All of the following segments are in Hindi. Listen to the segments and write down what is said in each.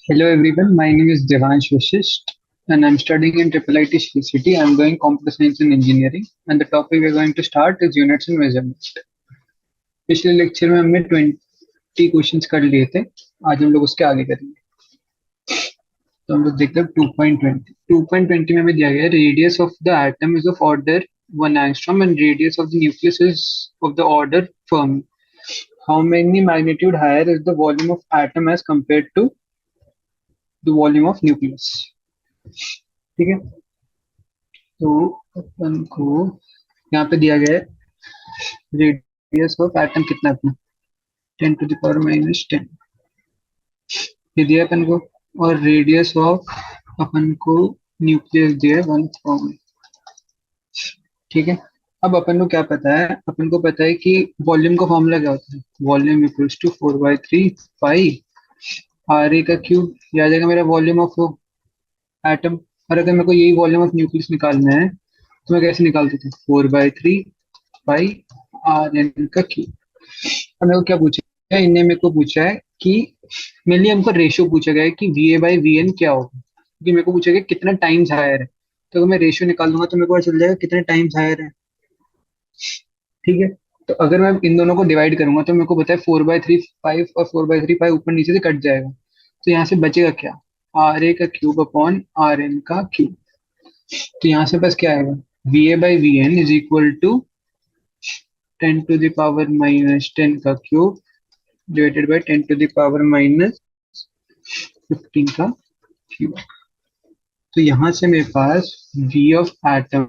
Hello everyone, my name is Devansh Vashisht and I'm studying in IIIT Shri City. I'm doing computer science and engineering and the topic we're going to start is units and measurements. पिछले लेक्चर में हमने 20 क्वेश्चंस कर लिए थे, आज हम लोग उसके आगे करेंगे। तो हम लोग देखते हैं 2.20। 2.20 में हमें दिया गया है radius of the atom is of order 1 angstrom and radius of the nucleus is of the order Fermi. How many magnitude higher is the volume of atom as compared to the volume of nucleus? ठीक है, तो अपन को यहाँ पे दिया गया है रेडियस ऑफ एटम कितना अपना 10⁻⁻10 ये दिया है अपन को, और रेडियस ऑफ अपन को न्यूक्लियस दिया है 1 ठीक है। अब अपन को क्या पता है, अपन को पता है कि वॉल्यूम का फॉर्मूला क्या होता है, volume equals to 4/3 pi R A का क्यूब। याद आएगा मेरा वॉल्यूम ऑफ एटम, और अगर मेरे को यही वॉल्यूम ऑफ न्यूक्लियस निकालना है तो मैं कैसे निकालता था, 4/3 पाई आर एन का क्यूब। अब मेरे को क्या पूछा है, इनने मेरे को पूछा है कि मेनली हमको रेशियो पूछा गया है कि V A by V N क्या होगा, क्योंकि मेरे को पूछा गया कितना टाइम्स हायर है। तो अगर मैं रेशियो निकाल दूंगा तो मेरे को पता चल जाएगा कितने टाइम्स हायर है। ठीक है, तो अगर मैं इन दोनों को डिवाइड करूंगा तो मेरे को पता है 4/3 5 और 4/3 5 ऊपर नीचे से कट जाएगा, तो यहाँ से बचेगा क्या, आर ए का क्यूब अपॉन आर एन का क्यूब। तो यहाँ से बस क्या आएगा, V A by V N is equal to 10⁻⁻10 का क्यूब डिवाइडेड बाई 10⁻⁻15 का क्यूब। तो यहाँ से मेरे पास v of atom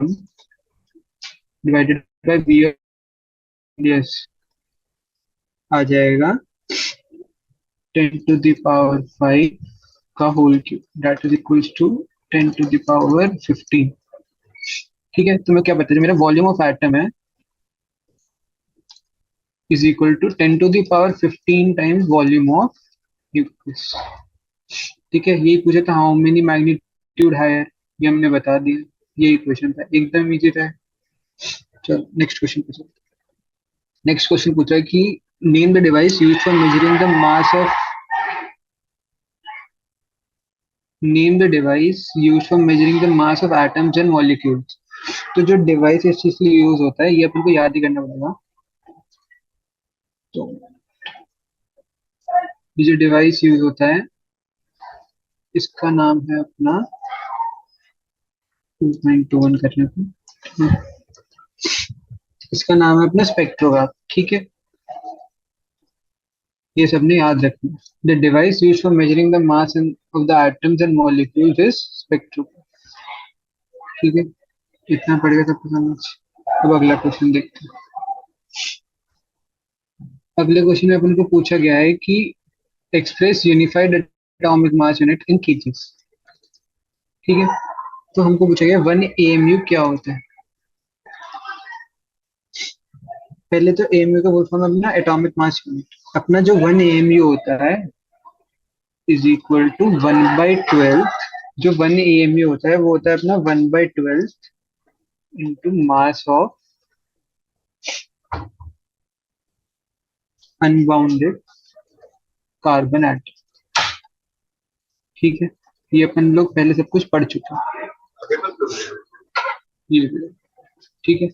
divided by v of radius आ जाएगा 10⁻5 का whole cube that is equals to 10⁻15। ठीक है, तो मैं क्या बता रहा, मेरा वॉल्यूम ऑफ एटम है is equal to 10⁻15 times volume of nucleus. ठीक है, यही पूछा था हाउ मेनी मैग्नीट्यूड हायर, ये हमने बता दिया, यही क्वेश्चन था, एकदम इजी था। चलो नेक्स्ट क्वेश्चन पूछो। नेक्स्ट क्वेश्चन पूछा है कि name the device used for measuring the mass of name the device used for measuring the mass of atoms and molecules. तो जो डिवाइस इस चीज के लिए यूज होता है ये अपन को याद ही करना पड़ेगा। तो ये जो डिवाइस यूज होता है इसका नाम है अपना 2.21 करने को, इसका नाम है अपना स्पेक्ट्रोग्राफ। ठीक है, ये सबने याद रखना है। The device used for measuring the mass of the atoms and molecules is spectrograph. ठीक है, इतना पड़ेगा सबको समझ। अब अगला क्वेश्चन देखते हैं। अगले क्वेश्चन में अपन को पूछा गया है कि express unified atomic mass unit in kgs. ठीक है, तो हमको पूछा गया 1 AMU क्या होता है। पहले तो AMU का फुल फॉर्म अपना एटॉमिक मास यूनिट, अपना जो 1 AMU होता है इज इक्वल टू 1/12। जो 1 AMU होता है वो होता है अपना 1/12 into mass of unbounded carbon atom. ठीक है, ये अपन लोग पहले सब कुछ पढ़ चुके हैं ये। ठीक है,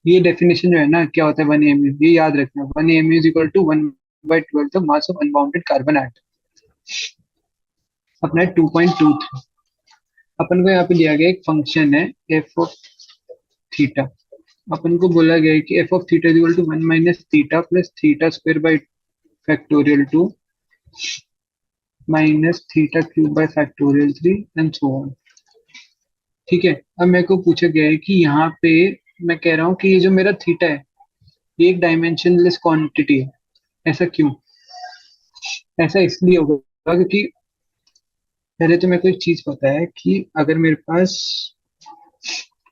ये डेफिनेशन जो है ना क्या होता है 1 AMU, ये याद रखना। 1 AMU is equal to 1/12 the mass of unbounded carbon atom. अपना 2.23। अपन को यहाँ पे दिया गया एक फंक्शन है एफ ऑफ थीटा। अपन को बोला गया है कि F of theta is equal to 1 minus theta plus theta square by factorial 2 minus theta cube by factorial 3 and so on. ठीक है, अब मेरे को पूछा गया है कि यहाँ पे मैं कह रहा हूँ कि ये जो मेरा थीटा है ये एक डायमेंशनलेस क्वांटिटी है। ऐसा क्यों, ऐसा इसलिए होगा क्योंकि पहले तो मेरे को एक चीज पता है कि अगर मेरे पास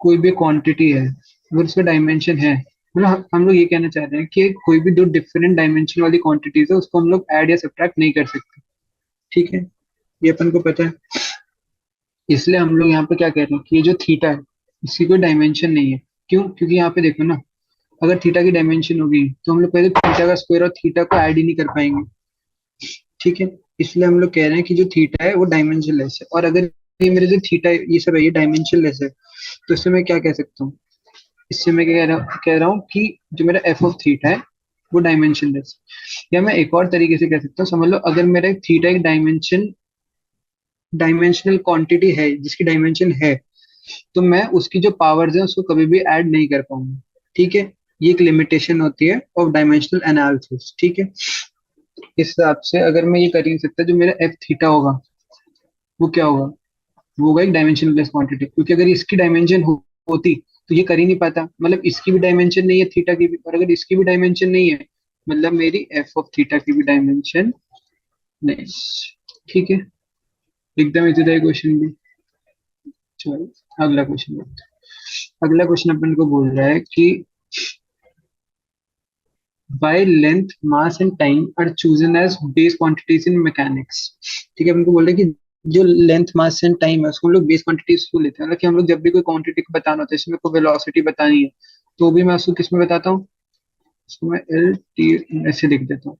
कोई भी क्वांटिटी है अगर उसका डायमेंशन है, मतलब हम लोग ये कहना चाह रहे हैं कि कोई भी दो डिफरेंट डायमेंशन वाली क्वांटिटीज है उसको हम लोग ऐड या सब्ट्रैक्ट नहीं कर सकते। ठीक है, ये अपन को पता है, इसलिए हम लोग यहाँ पे क्या कह रहे हैं कि ये जो थीटा है इसकी कोई डायमेंशन नहीं है। क्यों, क्योंकि यहाँ पे देखो ना, अगर थीटा की डायमेंशन होगी तो हम लोग पहले थीटा का स्क्वायर और थीटा को ऐड ही नहीं कर पाएंगे। ठीक है, इसलिए हम लोग कह रहे हैं कि जो थीटा है वो डायमेंशनलेस है। और अगर ये मेरे जो थीटा ये सब है ये डायमेंशनलेस है, तो इससे मैं क्या कह सकता हूँ, इससे मैं क्या कह रहा हूँ कि जो मेरा एफ ऑफ थीटा है वो डायमेंशनलेस। या मैं एक और तरीके से कह सकता हूँ, समझ लो अगर मेरा एक थीटा एक डायमेंशनल क्वांटिटी है जिसकी डायमेंशन है, तो मैं उसकी जो पावर्स है उसको कभी भी ऐड नहीं कर पाऊंगा। ठीक है, ये एक लिमिटेशन होती है ऑफ डायमेंशनल एनालिसिस। ठीक है, इस हिसाब से अगर मैं ये कर ही नहीं सकता, जो मेरा एफ थीटा होगा वो क्या होगा, वो होगा एक डायमेंशनलेस क्वांटिटी। क्योंकि अगर इसकी डायमेंशन होती तो ये कर ही नहीं पाता। मतलब इसकी भी डायमेंशन नहीं है थीटा की भी, और अगर इसकी भी डायमेंशन नहीं है मतलब मेरी एफ ऑफ थीटा की भी डायमेंशन नहीं। ठीक है, एकदम इजी था ये क्वेश्चन भी। चलो अगला क्वेश्चन। अगला क्वेश्चन अपन को बोल रहा है कि why length mass and time are chosen as base quantities in mechanics। ठीक है, अपन को बोल रहे हैं कि जो लेंथ मास एंड टाइम है उसको हम लोग बेस क्वांटिटीज क्यों लेते हैं। मतलब कि हम लोग जब भी कोई क्वांटिटी को बताना होता है, इसमें कोई वेलोसिटी बतानी है तो भी मैं उसको किस में बताता हूँ, उसको मैं एल टी ऐसे लिख देता हूँ।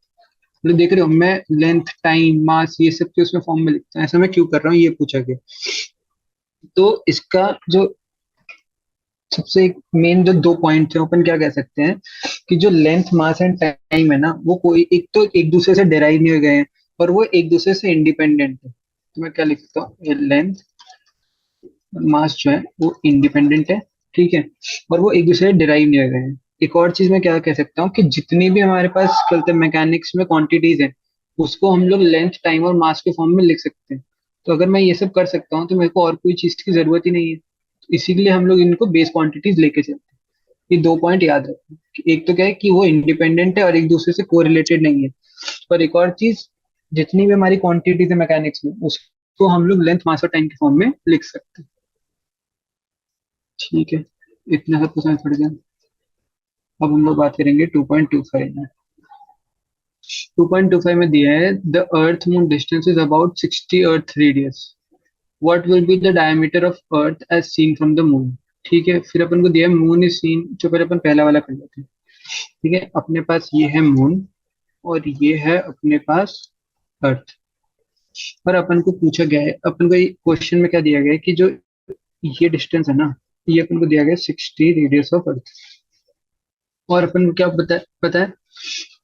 मतलब देख रहे हो, मैं लेंथ टाइम मास ये सब के उसमें फॉर्म में लिखता हूँ। ऐसा मैं क्यों कर रहा हूँ ये पूछा गया। तो इसका जो सबसे मेन जो दो पॉइंट है अपन क्या कह सकते हैं कि जो लेंथ मास एंड टाइम है ना वो कोई एक तो एक दूसरे से डेराइव नहीं हो गए हैं, और वो एक दूसरे से इंडिपेंडेंट है। तो मैं क्या लिख सकता हूँ, लेंथ मास जो है वो इंडिपेंडेंट है। ठीक है, और वो एक दूसरे से डिराइव नहीं हो गए हैं। एक और चीज मैं क्या कह सकता हूँ कि जितनी भी हमारे पास चलते मैकेनिक्स में क्वांटिटीज है उसको हम लोग लेंथ टाइम और मास के फॉर्म में लिख सकते हैं। तो अगर मैं ये सब कर सकता हूँ तो मेरे को और कोई चीज की जरूरत ही नहीं है। तो इसीलिए हम लोग इनको बेस क्वांटिटीज लेके चलते हैं। ये दो पॉइंट याद रखना कि एक तो क्या है कि वो इंडिपेंडेंट है और एक दूसरे से कोरिलेटेड नहीं है। और एक और चीज, जितनी भी हमारी क्वांटिटीज है मैकेनिक्स में उसको हम लोग लेंथ मास और टाइम के फॉर्म में लिख सकते हैं। ठीक है, इतना सब कुछ समझ पड़ गया। अब हम लोग बात करेंगे 2.25 में। 2.25 में दिया है the earth moon distance is about 60 earth radius, what will be the diameter of earth as seen from the moon. ठीक है, फिर अपन को दिया है मून इज सीन, जो पहले अपन पहला वाला कर लेते हैं। ठीक है, अपने पास ये है मून और ये है अपने पास अर्थ। और अपन को पूछा गया है, अपन को क्वेश्चन में क्या दिया गया है कि जो ये डिस्टेंस है ना, ये अपन को दिया गया है 60 रेडियस ऑफ अर्थ। और अपन को क्या पता है,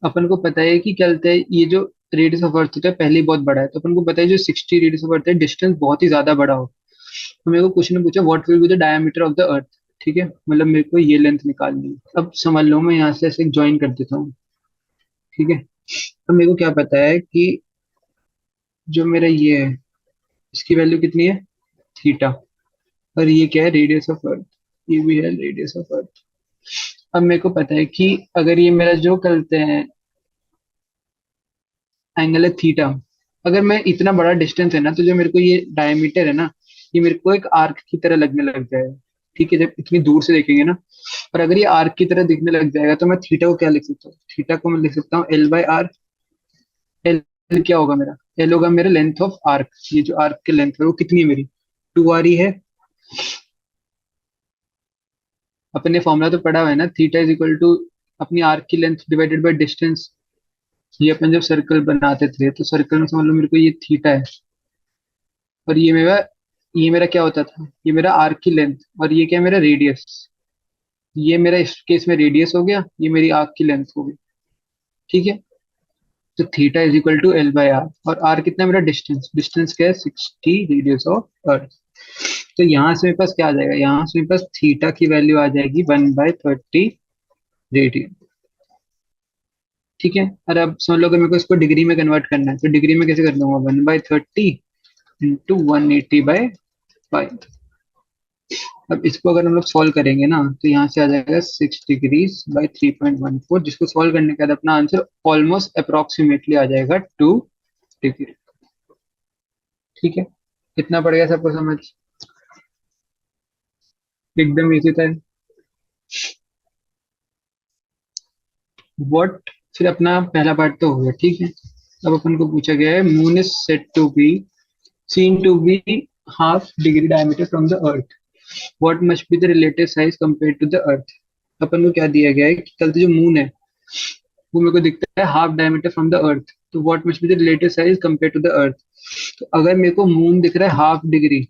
अपन को पता है कि क्या बोलते हैं ये जो रेडियस ऑफ अर्थ होता है पहले ही बहुत बड़ा है। तो अपन को पता है जो 60 रेडियस ऑफ अर्थ है डिस्टेंस बहुत ही ज्यादा बड़ा हो। तो मेरे को क्वेश्चन ने पूछा what will be the diameter of the earth. ठीक है, मतलब मेरे को ये लेंथ निकालनी है। अब समझ लो मैं यहाँ से ऐसे ज्वाइन कर देता हूँ। ठीक है, अब मेरे को क्या पता है कि जो मेरा ये है इसकी वैल्यू कितनी है, थीटा। और ये क्या है, रेडियस ऑफ अर्थ। ये भी है रेडियस ऑफ अर्थ। अब मेरे को पता है कि अगर ये मेरा जो करते हैं एंगल है थीटा, अगर मैं इतना बड़ा डिस्टेंस है ना तो जो मेरे को ये डायमीटर है ना ये मेरे को एक आर्क की तरह लगने लग जाएगा। ठीक है, जब इतनी दूर से देखेंगे ना, और अगर ये आर्क की तरह दिखने लग जाएगा तो मैं थीटा को क्या लिख सकता हूँ, थीटा को मैं लिख सकता हूँ एल बाई आर। एल क्या होगा मेरा, एल होगा मेरा लेंथ ऑफ आर्क। ये जो आर्क की लेंथ है वो कितनी है मेरी, 2 आर है। अपने फॉर्मूला तो पढ़ा हुआ है ना, थीटा इज इक्वल टू अपनी आर्क की लेंथ डिवाइडेड बाय डिस्टेंस। ये अपन जब सर्कल बनाते थे तो सर्कल में समझ लो मेरे को ये थीटा है, और ये मेरा क्या होता था, ये मेरा आर्क की लेंथ, और ये क्या है मेरा रेडियस। ये मेरा इस केस में रेडियस हो गया, ये मेरी आर्क की लेंथ हो गई। ठीक है, तो theta is equal to L by R. और आर कितना है मेरा, डिस्टेंस। डिस्टेंस क्या है, 60 रेडियस ऑफ अर्थ। तो यहाँ से मेरे पास क्या आ जाएगा, यहाँ से मेरे पास थीटा की वैल्यू आ जाएगी 1/30 रेडियन। ठीक है, और अब समझ लो अगर मेरे को इसको डिग्री में कन्वर्ट करना है तो डिग्री में कैसे कर दूंगा, 1/30 इंटू 180/5। अब इसको अगर हम लोग सॉल्व करेंगे ना तो यहाँ से आ जाएगा 6 डिग्रीज बाई 3.14, जिसको सॉल्व करने के बाद अपना आंसर ऑलमोस्ट अप्रोक्सीमेटली आ जाएगा 2 डिग्री। ठीक है, कितना पड़ गया सबको समझ, एकदम इजी था। व्हाट, फिर अपना पहला पार्ट तो हो गया। ठीक है, अब अपन को पूछा गया है moon is set to be seen to be half degree diameter from the earth, what must be the relative size compare to the earth. अपन को क्या दिया गया है कि कल जो मून है वो मेरे को दिखता है half diameter from the earth. तो what must be the relative size compare to the earth. तो अगर मेरे को मून दिख रहा है ½ डिग्री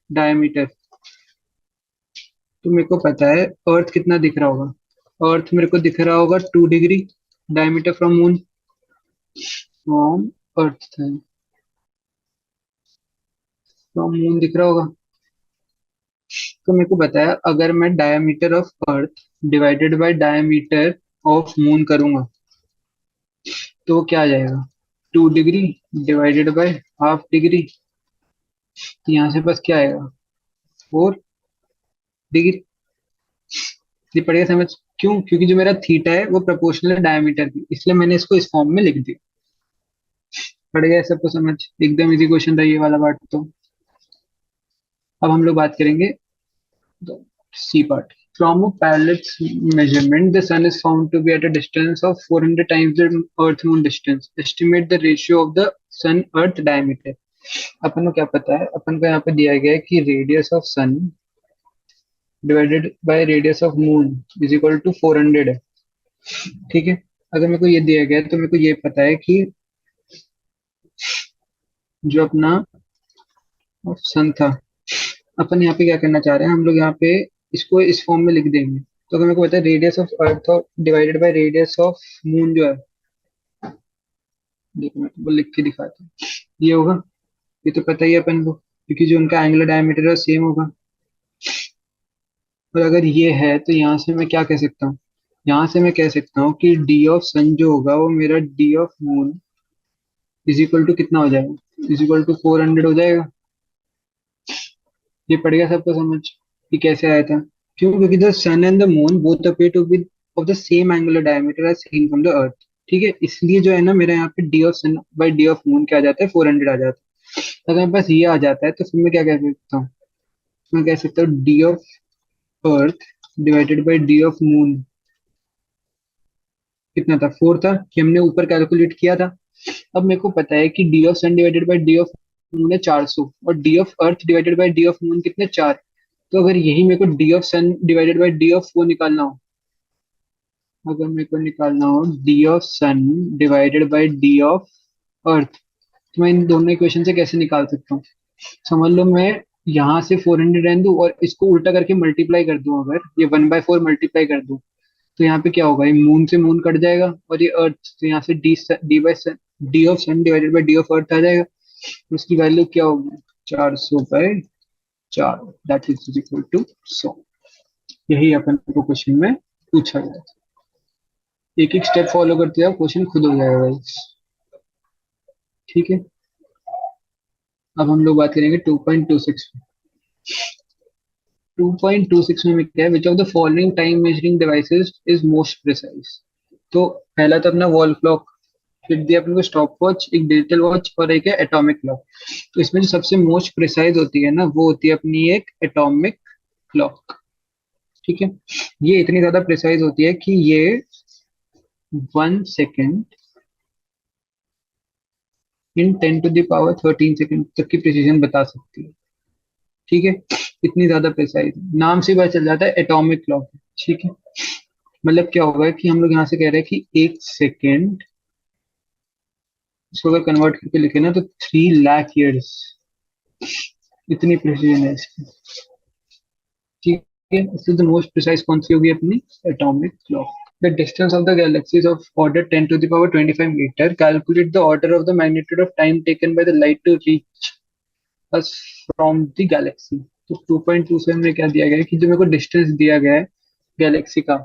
डायमीटर, तो मेरे को पता है अर्थ कितना दिख रहा होगा। अर्थ मेरे को दिख रहा होगा 2 degree diameter from moon, from earth, from moon दिख रहा होगा। तो मेरे को पता है अगर मैं diameter of earth divided by diameter of moon करूंगा तो वो क्या आ जाएगा, 2 डिग्री डिवाइडेड बाय ½ डिग्री। तो यहाँ से बस क्या आएगा, 4 डिग्री। ये पड़ेगा समझ। क्यों? क्योंकि जो मेरा थीटा है वो प्रोपोर्शनल है डायमीटर की, इसलिए मैंने इसको इस फॉर्म में लिख दिया। पड़ेगा सबको समझ, एकदम इजी क्वेश्चन था ये वाला पार्ट तो। अब हम लोग बात करेंगे C part. From a pallet's measurement, the sun is found to be at a distance of 400 times the Earth-Moon distance. Estimate the ratio of the Sun-Earth diameter. अपन को क्या पता है, अपन को यहाँ पे दिया गया है कि radius of sun divided by radius of moon is equal to 400 है। ठीक है, अगर मेरे को ये दिया गया है तो मेरे को ये पता है कि जो अपना सन था, अपन यहाँ पे क्या करना चाह रहे हैं, हम लोग यहाँ पे इसको इस फॉर्म में लिख देंगे। तो अगर मेरे को पता है radius of earth divided by radius of moon जो है, देखो मैं तुमको लिख के दिखाता हूँ, ये होगा। ये तो पता ही है अपन को, क्योंकि जो उनका एंगुलर डायमीटर है सेम होगा। और अगर ये है तो यहाँ से मैं क्या कह सकता हूँ, यहाँ से मैं कह सकता हूँ कि डी ऑफ सन जो होगा वो मेरा D of moon is equal to कितना हो जाएगा, इज इक्वल टू 400 हो जाएगा। ये पड़ गया सबको समझ कि कैसे आया था। क्यों? क्योंकि the sun and the moon both appear to be of the same angular diameter as seen from the earth. ठीक है, इसलिए जो है ना मेरा यहाँ पे D of sun by D of moon क्या आ जाता है, 400 आ जाता है। अगर मेरे पास ये आ जाता है तो फिर मैं क्या कह सकता हूँ, मैं कह सकता हूँ D of earth divided by D of moon कितना था, 4 था, कि हमने ऊपर कैलकुलेट किया था। अब मेरे को पता है कि D of sun divided by D of moon है 400, और D of earth divided by D of moon कितने, 4। तो अगर यही मेरे को D of sun divided by D of वो निकालना हो, अगर मेरे को निकालना हो D of sun divided by D of earth, तो मैं इन दोनों इक्वेशन से कैसे निकाल सकता हूँ। समझ लो मैं यहाँ से 400 रहने दूं और इसको उल्टा करके मल्टीप्लाई कर दूं, अगर ये 1/4 मल्टीप्लाई कर दूं, तो यहाँ पे क्या होगा, ये मून से मून कट जाएगा और ये अर्थ, तो यहाँ से D of sun divided by D of earth आ जाएगा। उसकी वैल्यू क्या होगी, 400/4, दैट इज इक्वल टू 100। यही अपन को क्वेश्चन में पूछा गया था। एक एक स्टेप फॉलो करते जाओ, क्वेश्चन खुद हो जाएगा भाई। ठीक है, अब हम लोग बात करेंगे 2.26। 2.26 में क्या है, which of the following time measuring devices is most precise. तो पहला तो अपना वॉल क्लॉक, फिर दिया अपन को स्टॉप वॉच, एक डिजिटल वॉच और एक है एटॉमिक क्लॉक। तो इसमें जो सबसे मोस्ट प्रिसाइज होती है ना, वो होती है अपनी एक एटॉमिक क्लॉक। ठीक है, ये इतनी ज्यादा प्रिसाइज होती है कि ये 1 सेकेंड इन 10⁻13 सेकेंड तक की प्रिसीजन बता सकती है। ठीक है, इतनी ज्यादा प्रिसाइज, नाम से पता चल जाता है एटॉमिक क्लॉक। ठीक है, मतलब क्या होगा कि हम लोग यहाँ से कह रहे हैं कि 1 सेकेंड, इसको अगर कन्वर्ट करके लिखे ना तो 3 लाख ईयर्स, इतनी प्रिसीजन है इसकी। ठीक है, इससे द मोस्ट प्रिसाइज कौन सी होगी, अपनी atomic clock. The distance of the galaxies of order 10⁻25 meter. Calculate the order of the magnitude of time taken by the light to reach us from the galaxy. तो 2.27 में क्या दिया गया है कि जो मेरे को डिस्टेंस दिया गया है गैलेक्सी का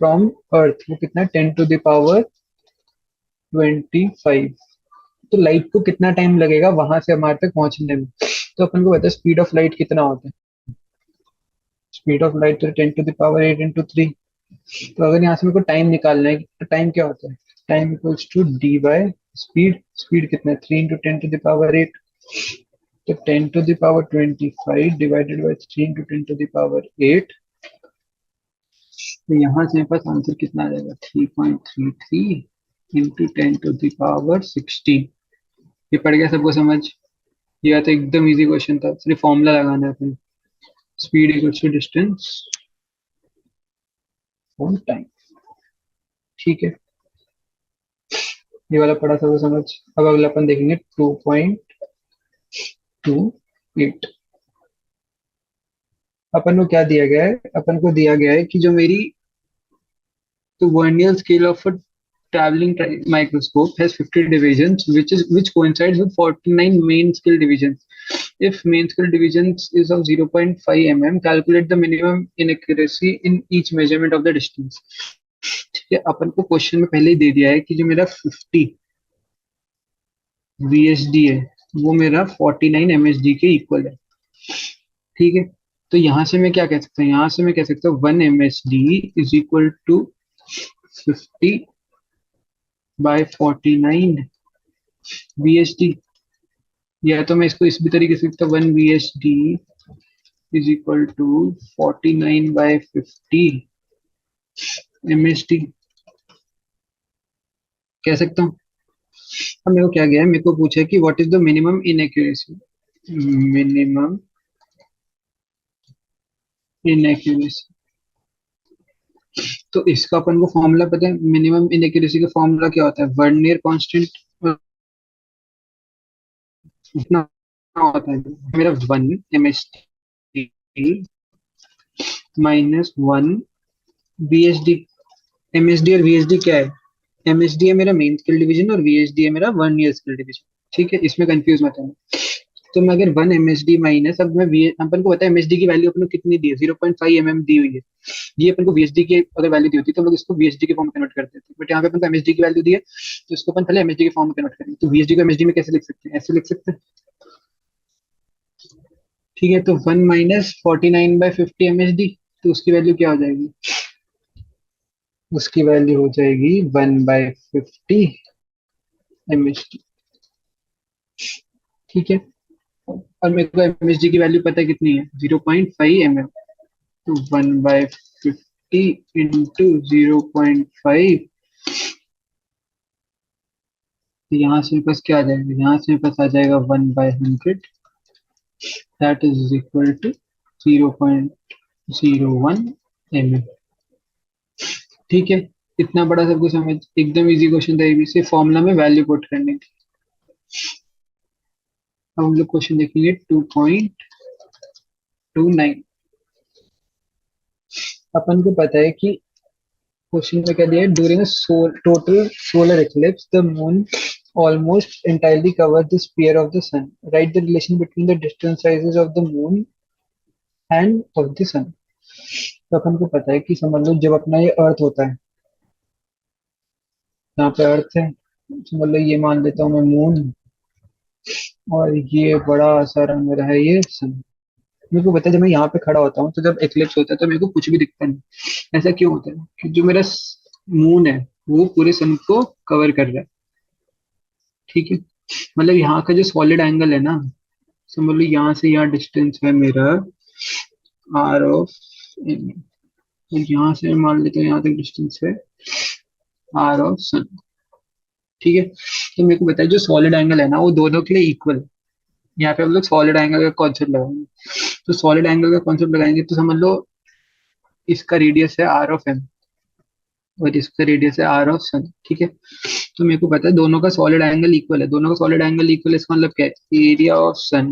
फ्रॉम अर्थ, वो कितना है, 10⁻25। तो लाइट को कितना टाइम लगेगा वहां से हमारे तक पहुंचने में। तो अपन को पता है स्पीड ऑफ लाइट कितना होता है, स्पीड ऑफ लाइट तो 10⁸ तो अगर यहाँ से मेरे को टाइम निकालना है तो टाइम क्या होता है, time equals to D by speed. Speed कितना है, 3 × 10⁸। तो 10⁻25 डिवाइडेड बाय 3 × 10⁸। तो यहाँ से मेरे पास आंसर कितना आ जाएगा, 3.33 इंटू 10⁻16। ये पड़ गया सबको समझ। ये तो एकदम इजी क्वेश्चन था, सिर्फ फॉर्मूला लगाना है अपने, speed equals to distance on time. ठीक है, ये वाला पढ़ा था वो समझ। अब अगला अपन देखेंगे 2.28। अपन को क्या दिया गया है, अपन को दिया गया है कि जो मेरी the vernier scale of a traveling microscope has 50 divisions, which coincides with 49 main scale divisions. If main scale divisions is of 0.5 mm, calculate the minimum inaccuracy in each measurement of the distance. ठीक है, अपन को क्वेश्चन में पहले ही दे दिया है कि जो मेरा 50 VSD है वो मेरा 49 MSD के इक्वल है। ठीक है, तो यहाँ से मैं क्या कह सकता हूँ, यहाँ से मैं कह सकता हूँ 1 MSD is equal to 50 by 49 VSD। या तो मैं इसको इस भी तरीके से लिखता हूँ 1 VSD is equal to 49 by 50 MSD कह सकता हूँ। अब मेरे को क्या गया है, मेरे को पूछा है कि what is the minimum inaccuracy. Minimum inaccuracy, तो इसका अपन को फॉर्मूला पता है। मिनिमम इनएक्यूरेसी का फॉर्मूला क्या होता है, वर्नियर कांस्टेंट इतना होता है मेरा 1 MSD माइनस 1 VSD। MSD और VSD क्या है, MSD है मेरा मेन स्केल डिवीजन और VSD है मेरा वर्नियर स्केल डिवीजन। ठीक है, इसमें कंफ्यूज मत होना। तो मैं अगर 1 MSD माइनस, अब मैं अपन को पता है MSD की वैल्यू अपन को कितनी दी है, 0.5 mm दी हुई है। ये अपन को VSD की अगर वैल्यू दी होती तो हम लोग इसको VSD के फॉर्म में कन्वर्ट कर देते, बट यहाँ पे अपन को MSD की वैल्यू दी है तो इसको अपन पहले MSD के फॉर्म में कन्वर्ट करेंगे। तो VSD को MSD में कैसे लिख सकते हैं, ऐसे लिख सकते हैं। ठीक है, तो 1 माइनस 49/50 MSD, तो उसकी वैल्यू क्या हो जाएगी, उसकी वैल्यू हो जाएगी 1/50 MSD। ठीक है, और मेरे को MSD की वैल्यू पता है कितनी है, 0.5 mm। तो 1/50 इंटू 0.5, तो यहाँ से मेरे पास क्या आ जाएगा, यहाँ से मेरे पास आ जाएगा 1/100, that is equal to 0.01 mm। ठीक है, इतना बड़ा सब कुछ समझ, एकदम इजी क्वेश्चन था ये, सिर्फ फॉर्मूला में वैल्यू पुट करने की। अब हम लोग क्वेश्चन देखेंगे 2.29। अपन को पता है कि क्वेश्चन में क्या दिया है, during total solar Eclipse the moon almost entirely covered the sphere of the sun. Write the relation between the distance sizes of the moon and of the sun. तो अपन को पता है कि समझ लो जब अपना ये अर्थ होता है, यहाँ पे अर्थ है, समझ लो ये मान लेता हूँ मैं मून, और ये बड़ा सारा मेरा है ये सन। मेरे को पता है जब मैं यहाँ पे खड़ा होता हूँ तो जब एक्लिप्स होता है तो मेरे को कुछ भी दिखता नहीं। ऐसा क्यों होता है कि जो मेरा मून है वो पूरे सन को कवर कर रहा है। ठीक है, मतलब यहाँ का जो सॉलिड एंगल है ना, समझ लो यहाँ से यहाँ डिस्टेंस है मेरा आर ऑफ, तो यहाँ से मान लेते हैं यहाँ तक डिस्टेंस है आर ऑफ सन। ठीक है, तो मेरे को बताया जो सॉलिड एंगल है ना वो दोनों के लिए इक्वल है। यहाँ पे हम लोग सॉलिड एंगल का कॉन्सेप्ट लगाएंगे, तो सॉलिड एंगल का कॉन्सेप्ट लगाएंगे तो समझ लो इसका रेडियस है आर ऑफ एम और इसका रेडियस है आर ऑफ सन। ठीक है, तो मेरे को पता है दोनों का सॉलिड एंगल इक्वल है, दोनों का सॉलिड एंगल इक्वल है, इसका मतलब क्या है, area of sun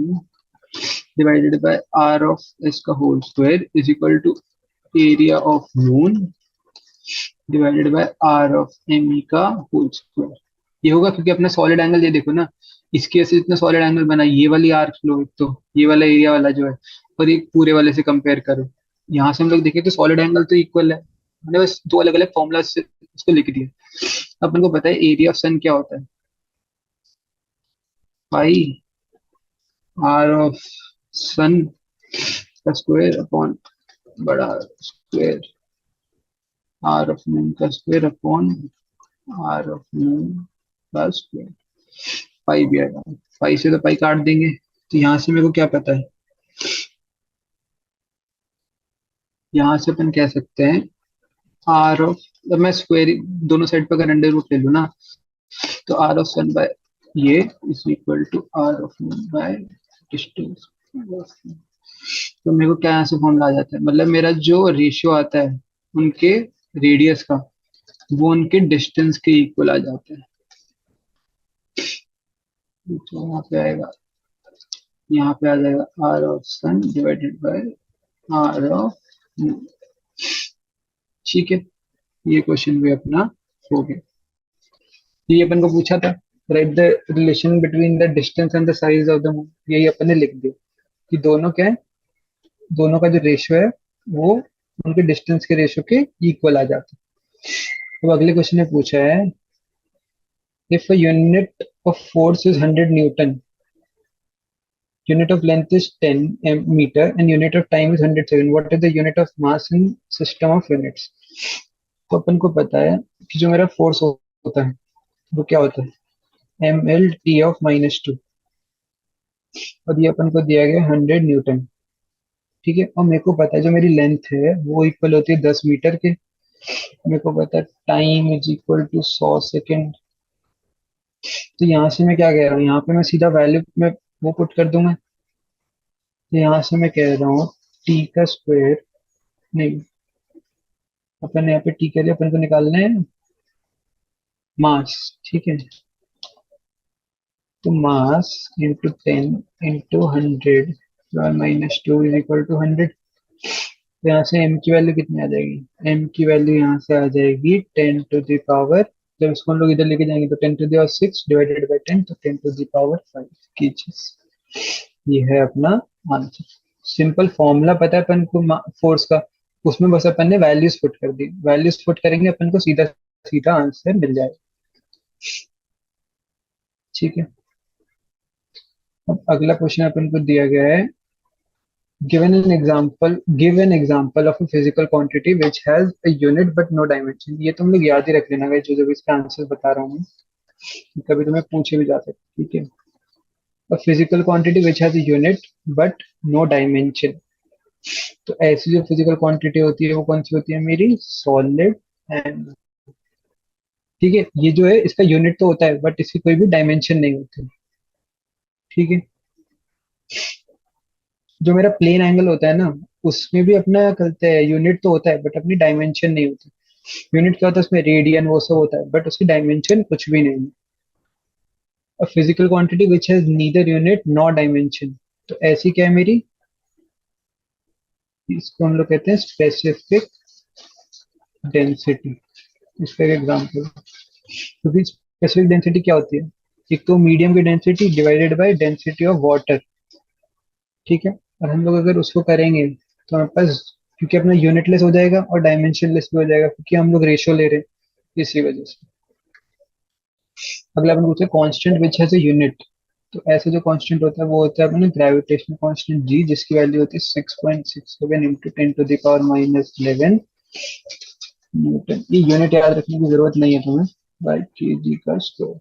divided by R of S का whole square is equal to area of moon divided by R of M E का होल स्क्वायर। ये होगा क्योंकि अपना सॉलिड एंगल ये देखो ना, इसकी वजह से इतना सॉलिड एंगल बना, ये वाली आर्क लो एक तो ये वाला एरिया वाला जो है, और एक पूरे वाले से कंपेयर करो, यहाँ से हम लोग देखें तो सॉलिड एंगल तो इक्वल है। मैंने बस दो अलग अलग फॉर्मूला से इसको लिख दिया। अपन को पता है एरिया ऑफ सन क्या होता है, पाई आर ऑफ सन का स्क्वायर अपॉन बड़ा स्क्वायर आर ऑफ मून का square upon R of moon का स्क्वायर। पाई भी आएगा, पाई से तो पाई काट देंगे, तो यहाँ से मेरे को क्या पता है, यहाँ से अपन कह सकते हैं आर ऑफ, जब मैं स्क्वायर दोनों साइड पर अगर अंडर रूट ले लूँ ना, तो आर ऑफ सन बाय ये is equal to R of moon by distance. तो मेरे को क्या यहाँ से फॉर्मूला आ जाता है, मतलब मेरा जो रेशियो आता है उनके रेडियस का वो उनके डिस्टेंस के इक्वल आ जाता है। तो यहाँ पे आएगा, यहाँ पे आ जाएगा R of sun divided by R of moon. ठीक है, ये क्वेश्चन भी अपना हो गया। ये अपन को पूछा था, right the relation between the distance and the size of the moon, यही अपन ने लिख दिया कि दोनों क्या है, दोनों का जो रेशियो है वो उनके डिस्टेंस के रेशियो के इक्वल आ जाता है। अब अगले क्वेश्चन में पूछा है, if a unit of force is 100 Newton, unit of length is 10 meter and unit of time is 100 second, what is the unit of mass in system of units? तो अपन को पता है कि जो मेरा फोर्स होता है वो क्या होता है, एम एल टी ऑफ -2, और ये अपन को दिया गया 100 न्यूटन। ठीक है, और मेरे को पता है जो मेरी लेंथ है वो इक्वल होती है 10 मीटर के। मेरे को पता है time is equal to 100 second. तो यहाँ से मैं क्या कह रहा हूँ, यहाँ पे मैं सीधा वैल्यू में वो पुट कर दूंगा। तो यहाँ से मैं कह रहा हूँ टी का स्क्वायर, नहीं, अपन यहाँ पे टी के लिए अपन को निकालना है मास। ठीक है, तो mass into 10 into 100 -2 is equal to 100। तो यहाँ से m की वैल्यू कितनी आ जाएगी, m की वैल्यू यहाँ से आ जाएगी 10 टू द पावर, जब इसको हम लोग इधर लेके जाएंगे तो 10 टू द 6 डिवाइडेड बाई 10, तो 10 टू द पावर 5 की चीज। ये है अपना आंसर। सिंपल फॉर्मूला पता है अपन को फोर्स का, उसमें बस अपन ने वैल्यूज पुट कर दी, वैल्यूज पुट करेंगे अपन को सीधा सीधा आंसर मिल जाएगा। ठीक है, अब अगला क्वेश्चन अपन को दिया गया है, give an example of a physical quantity which has a unit but no dimension। ये तुम लोग याद ही रख लेना गाइस, जो जो भी इसका आंसर बता रहा हूँ मैं, कभी तुम्हें पूछे भी जा सकते। ठीक है, a physical quantity which has a unit but no dimension, तो ऐसी जो फिजिकल क्वांटिटी होती है वो कौन सी होती है मेरी, सॉलिड एंड। ठीक है, ये जो है इसका यूनिट तो होता है बट इसकी कोई भी डायमेंशन नहीं होती। ठीक है, जो मेरा प्लेन एंगल होता है ना, उसमें भी अपना करते हैं, यूनिट तो होता है बट अपनी डायमेंशन नहीं होती। यूनिट क्या होता है उसमें, रेडियन वो सब होता है बट उसकी डायमेंशन कुछ भी नहीं है। और physical quantity which has neither unit nor dimension, तो ऐसी क्या है मेरी, इसको हम लोग कहते हैं स्पेसिफिक डेंसिटी। इसका एक एग्जांपल, क्योंकि स्पेसिफिक डेंसिटी क्या होती है, एक तो मीडियम की density divided by density of water. ठीक है, और हम लोग अगर उसको करेंगे तो हमारे पास, क्योंकि अपना यूनिटलेस हो जाएगा और डायमेंशनलेस भी हो जाएगा, क्योंकि हम लोग रेशियो ले रहे हैं इसी वजह से। अगला अपन पूछे constant which has a unit, तो ऐसे जो कांस्टेंट होता है वो होता है अपने ग्रेविटेशनल कांस्टेंट जी, जिसकी वैल्यू होती है 6.67 into 10 to the power -11 newton. ये यूनिट याद रखने की जरूरत नहीं है तुम्हें, बाई के जी का स्क्वायर।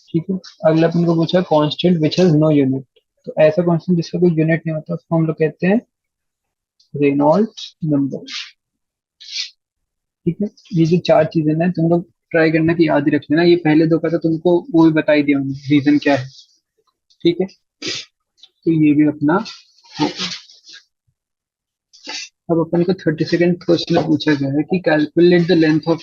ठीक है, अगला अपन को पूछा constant which has no unit, तो ऐसा कांस्टेंट जिसका कोई यूनिट नहीं होता उसको हम लोग कहते हैं रेनॉल्ड्स नंबर। ठीक है, ये जो चार चीजें ना तुम लोग ट्राई करना कि याद ही रख लेना, ये पहले दो का तो तुमको वो भी बता ही दिया हमने रीजन क्या है। ठीक है, तो ये भी अपना हो। अब अपन को 32nd क्वेश्चन पूछा गया है कि calculate the length of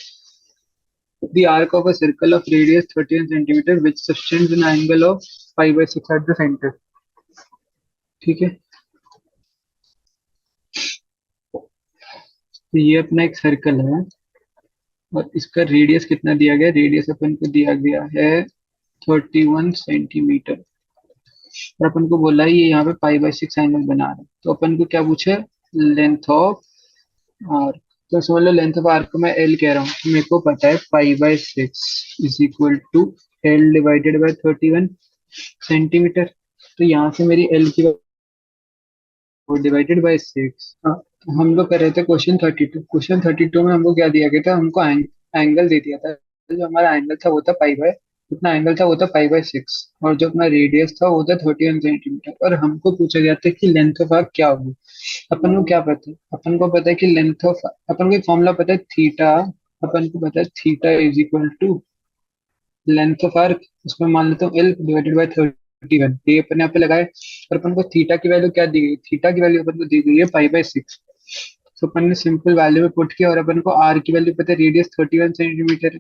the arc of a circle of radius 31 centimetre which sustains an angle of 5/6 at the centre. ठीक है, तो ये अपना एक सर्कल है और इसका रेडियस कितना दिया गया है, रेडियस अपन को दिया गया है 31 सेंटीमीटर, और अपन को बोला है ये यहाँ पे 5/6 एंगल बना रहा है। तो अपन को क्या पूछा है, लेंथ ऑफ आर्क। तो समझ लो लेंथ ऑफ आर्क को मैं एल कह रहा हूँ, तो मेरे को पता है 5/6 is equal to L divided by 31 centimetre. तो यहाँ से मेरी एल की डिवाइडेड बाय 6। हम लोग कर रहे थे क्वेश्चन 32 में हमको क्या दिया गया था, हमको एंगल दे दिया था। जो हमारा एंगल था वो था कितना एंगल था, वो था 5/6, और जो अपना रेडियस था वो था 31 सेंटीमीटर, और हमको पूछा गया था कि लेंथ ऑफ आर्क क्या होगी। अपन को क्या पता है, अपन को पता है कि लेंथ ऑफ, अपन को एक फॉर्मूला पता है थीटा, अपन को पता है theta is equal to length of arc, उसमें मान लेता हूँ एल डिवाइडेड बाय 31, ये अपन यहाँ पे लगाए। और अपन को थीटा की वैल्यू क्या दी गई, थीटा की वैल्यू अपन को दी गई है 5/6। तो अपन ने सिंपल वैल्यू में पुट किया, और अपन को आर की वैल्यू पता है रेडियस 31 सेंटीमीटर है,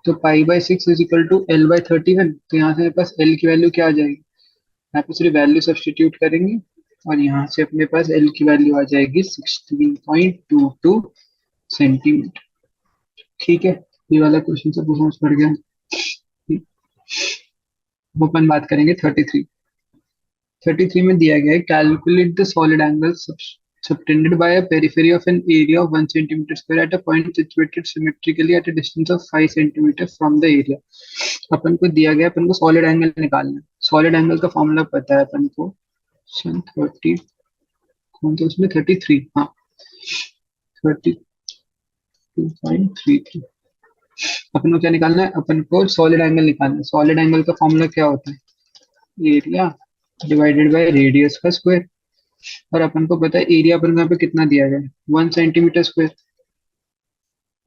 तो पाई/6 इज इक्वल टू L/31। तो यहाँ से मेरे पास L की वैल्यू क्या आ जाएगी, यहाँ पे सिर्फ वैल्यू सब्स्टिट्यूट करेंगे और यहाँ से अपने पास L की वैल्यू आ जाएगी 16.22 सेंटीमीटर। ठीक है, ये वाला क्वेश्चन सबको समझ पड़ गया। ठीक, अब अपन बात करेंगे 33 में दिया गया है calculate the solid angle subtended by a periphery of an area of 1 centimeter square at a point situated symmetrically at a distance of 5 centimeter from the area। अपन को दिया गया, अपन को सॉलिड एंगल निकालना है। सॉलिड एंगल का फॉर्मूला पता है अपन को, 30 कौन सा उसमें 33, हाँ 32.33। अपन को क्या निकालना है, अपन को सॉलिड एंगल निकालना है। सॉलिड एंगल का फॉर्मूला क्या होता है, एरिया डिवाइडेड बाय रेडियस का स्क्वायर। और अपन को पता है एरिया अपन को यहाँ पे कितना दिया गया है, 1 सेंटीमीटर स्क्वायर।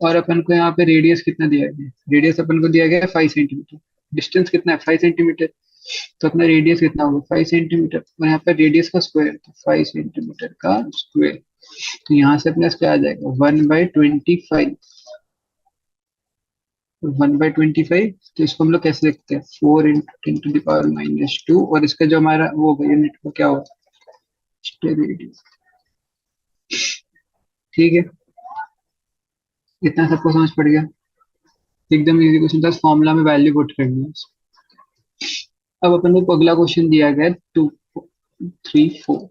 और अपन को यहाँ पे रेडियस कितना दिया गया है, रेडियस अपन को दिया गया है 5 सेंटीमीटर। डिस्टेंस कितना है 5 सेंटीमीटर, तो अपना रेडियस कितना होगा 5 सेंटीमीटर, और यहाँ पे रेडियस का स्क्वायर, तो 5 सेंटीमीटर का स्क्वायर। तो यहाँ से अपने पास क्या आ जाएगा 1/25। 1/25, तो इसको हम लोग कैसे लिखते हैं 4 × 10⁻²। और इसका जो हमारा वो होगा यूनिट को क्या होगा रेडियस। ठीक है, इतना सबको समझ पड़ गया, एकदम इजी क्वेश्चन था, फॉर्मूला में वैल्यू पुट करनी है। अब अपन को अगला क्वेश्चन दिया गया है 2.34।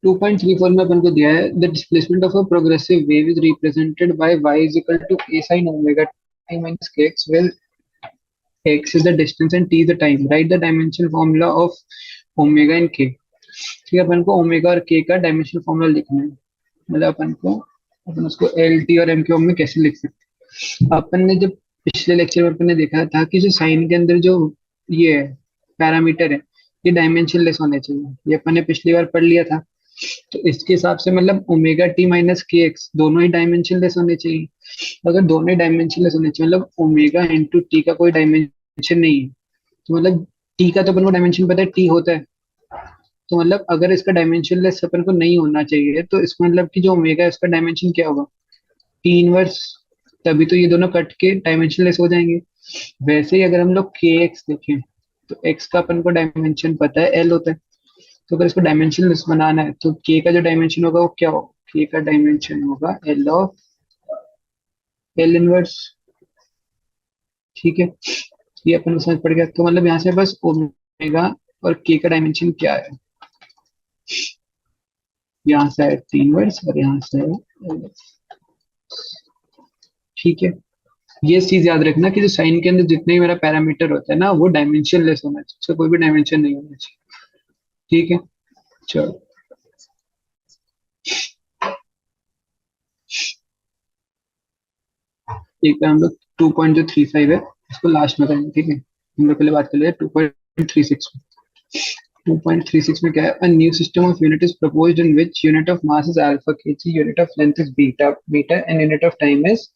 2.34 में अपन को दिया है the displacement of a progressive wave is represented by y is equal to a sin omega t minus kx, where x is the distance and t is the time। Write the dimensional formula of omega and k। ठीक है, अपन को ओमेगा और k का डायमेंशनल फॉर्मूला लिखना है। मतलब अपन उसको एल टी और एम के में कैसे लिख सकते हैं। अपन ने जब पिछले लेक्चर में अपन ने देखा था कि जो साइन के अंदर जो ये है पैरामीटर है, ये डायमेंशन लेस होने चाहिए, ये अपन ने पिछली बार पढ़ लिया था। तो इसके हिसाब से मतलब ओमेगा टी माइनस के एक्स दोनों ही डायमेंशन लेस होने चाहिए। अगर दोनों ही डायमेंशन लेस होने चाहिए, मतलब ओमेगा इंटू टी का कोई डायमेंशन नहीं है, तो मतलब टी का तो अपन को डायमेंशन पता है टी होता है। तो मतलब अगर इसका डायमेंशन लेस अपन को नहीं होना चाहिए, तो इसका मतलब कि जो ओमेगा है उसका डायमेंशन क्या होगा टी इनवर्स। तभी तो ये दोनों कट के डायमेंशन लेस हो जाएंगे। वैसे ही अगर हम लोग के एक्स देखें, तो एक्स का अपन को डायमेंशन पता है एल होता है। तो अगर इसको डायमेंशन लेस बनाना है, तो के का जो डायमेंशन होगा वो क्या होगा, के का डायमेंशन होगा एल ऑफ एल इनवर्स। ठीक है, ये अपन को समझ पड़ गया। तो मतलब यहाँ से बस ओमेगा और के का डायमेंशन क्या है, यहाँ से है टी इनवर्स और यहाँ से है LF। ठीक है, ये चीज याद रखना कि जो साइन के अंदर जितने भी मेरा पैरामीटर होता है ना, वो डायमेंशन लेस होना चाहिए, उसका कोई भी डायमेंशन नहीं होना चाहिए। ठीक है, चलो एक बार हम लोग 2.35 है इसको लास्ट में करेंगे। ठीक है, हम लोग पहले बात कर ले 2.36 में। 2.36 में क्या है, a new system of unit is proposed in which unit of mass is alpha kg, unit of length is beta and unit of time is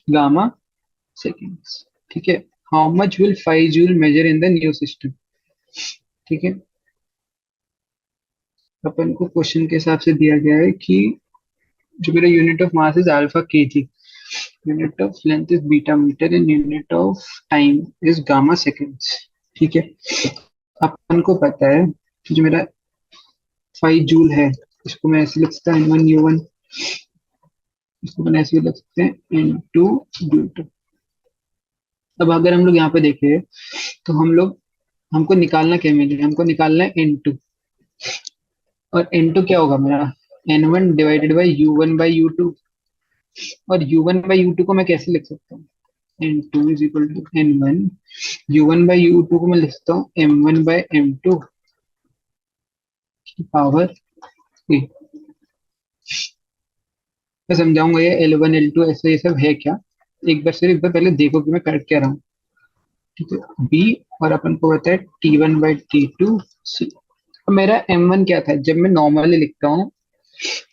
gamma seconds। ठीक है, how much will 5 joule measure in the new system। ठीक है, अपन को क्वेश्चन के हिसाब से दिया गया है कि जो मेरा unit of mass is alpha kg, unit of length is beta metre and unit of time is gamma seconds. ठीक है, अपन को पता है कि जो मेरा 5 जूल है, इसको मैं ऐसे लिख सकता हूँ N1U1, इसको अपन ऐसे लिख सकते हैं N2U2। अब अगर हम लोग यहाँ पे देखें, तो हमको निकालना क्या मिलेगा, हमको निकालना है N2। और N2 क्या होगा मेरा N1 डिवाइडेड बाई U1/U2। और U1/U2 को मैं कैसे लिख सकता हूँ, N2 is equal to N1, U1/U2 को मैं लिख सकता हूँ M1/M2 की पावर ए। मैं समझाऊंगा ये L1 L2 ऐसे ये सब है क्या, एक बार पहले देखो कि मैं कर क्या रहा हूँ। ठीक है, बी और अपन को पता है T1/T2 सी। अब मेरा M1 क्या था, जब मैं नॉर्मली लिखता हूँ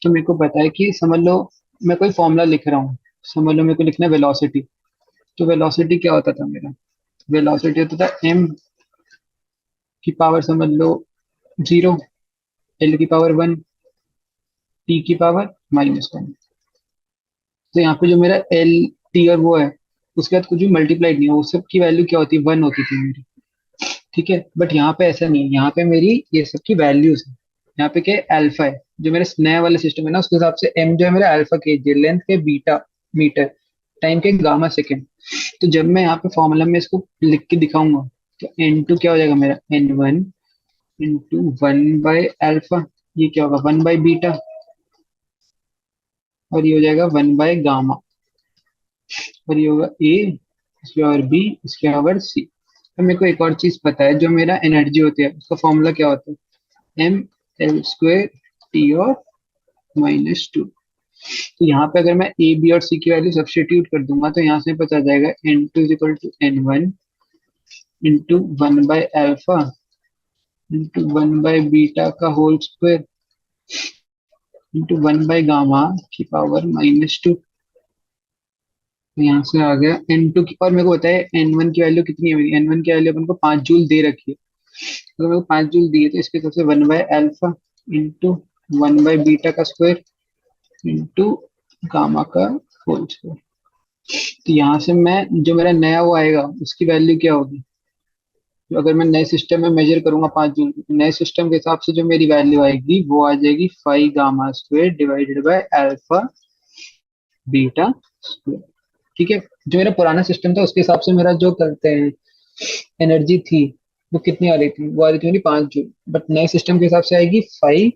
तो मेरे को पता है कि समझ लो मैं कोई फॉर्मूला लिख रहा हूँ, समझ लो मेरे को लिखना है वेलोसिटी। तो वेलोसिटी क्या होता था मेरा, वेलोसिटी होता था m की पावर समझ लो 0, l की पावर 1, t की पावर -1। तो यहाँ पे जो मेरा एल टी और वो है, उसके बाद कुछ भी मल्टीप्लाइड नहीं है, वो सब की वैल्यू क्या होती है, 1 होती थी मेरी। ठीक है, बट यहाँ पे ऐसा नहीं है, यहाँ पे मेरी ये सब की वैल्यूज है। यहाँ पे क्या है, अल्फा है। जो मेरा नया वाला सिस्टम है ना, उसके हिसाब से एम जो है मेरा अल्फा के जी, लेंथ के बीटा मीटर, टाइम के गामा सेकेंड। तो जब मैं यहाँ पे फॉर्मूला में इसको लिख के दिखाऊंगा, तो एन टू क्या हो जाएगा मेरा, एन वन इंटू 1/अल्फा, ये क्या होगा 1/बीटा, और ये हो जाएगा 1/गामा, और ये होगा ए, इसके और बी, इसके और सी। अब मेरे को एक और चीज पता है, जो मेरा एनर्जी होती है उसका फॉर्मूला क्या होता है, एम एल स्क्वेयर टी और -2। तो यहाँ पे अगर मैं ए बी और सी की वैल्यू सब्स्टिट्यूट कर दूंगा, तो यहाँ से पता जाएगा N two is equal to N one into 1/अल्फा इंटू 1/बीटा का होल स्क्वायर इंटू 1/गामा की पावर -2। यहाँ से आ गया एन टू की, और मेरे को बताया एन वन की वैल्यू कितनी है, मेरी एन वन की वैल्यू अपन को 5 जूल दे रखी है। अगर मेरे को 5 जूल दी है, तो इसके सबसे 1/अल्फा इंटू 1/बीटा का स्क्वायर इंटू गामा का होल स्क्वायर। तो यहाँ से मैं जो मेरा नया वो आएगा उसकी वैल्यू क्या होगी, तो अगर मैं नए सिस्टम में मेजर करूंगा 5 जूल की, तो नए सिस्टम के हिसाब से जो मेरी वैल्यू आएगी वो आ जाएगी 5 gamma square divided by alpha beta square. ठीक है, जो मेरा पुराना सिस्टम था उसके हिसाब से मेरा जो करते हैं एनर्जी थी, वो कितनी आ रही थी, वो आ रही थी मेरी 5 जूल। बट नए सिस्टम के हिसाब से आएगी 5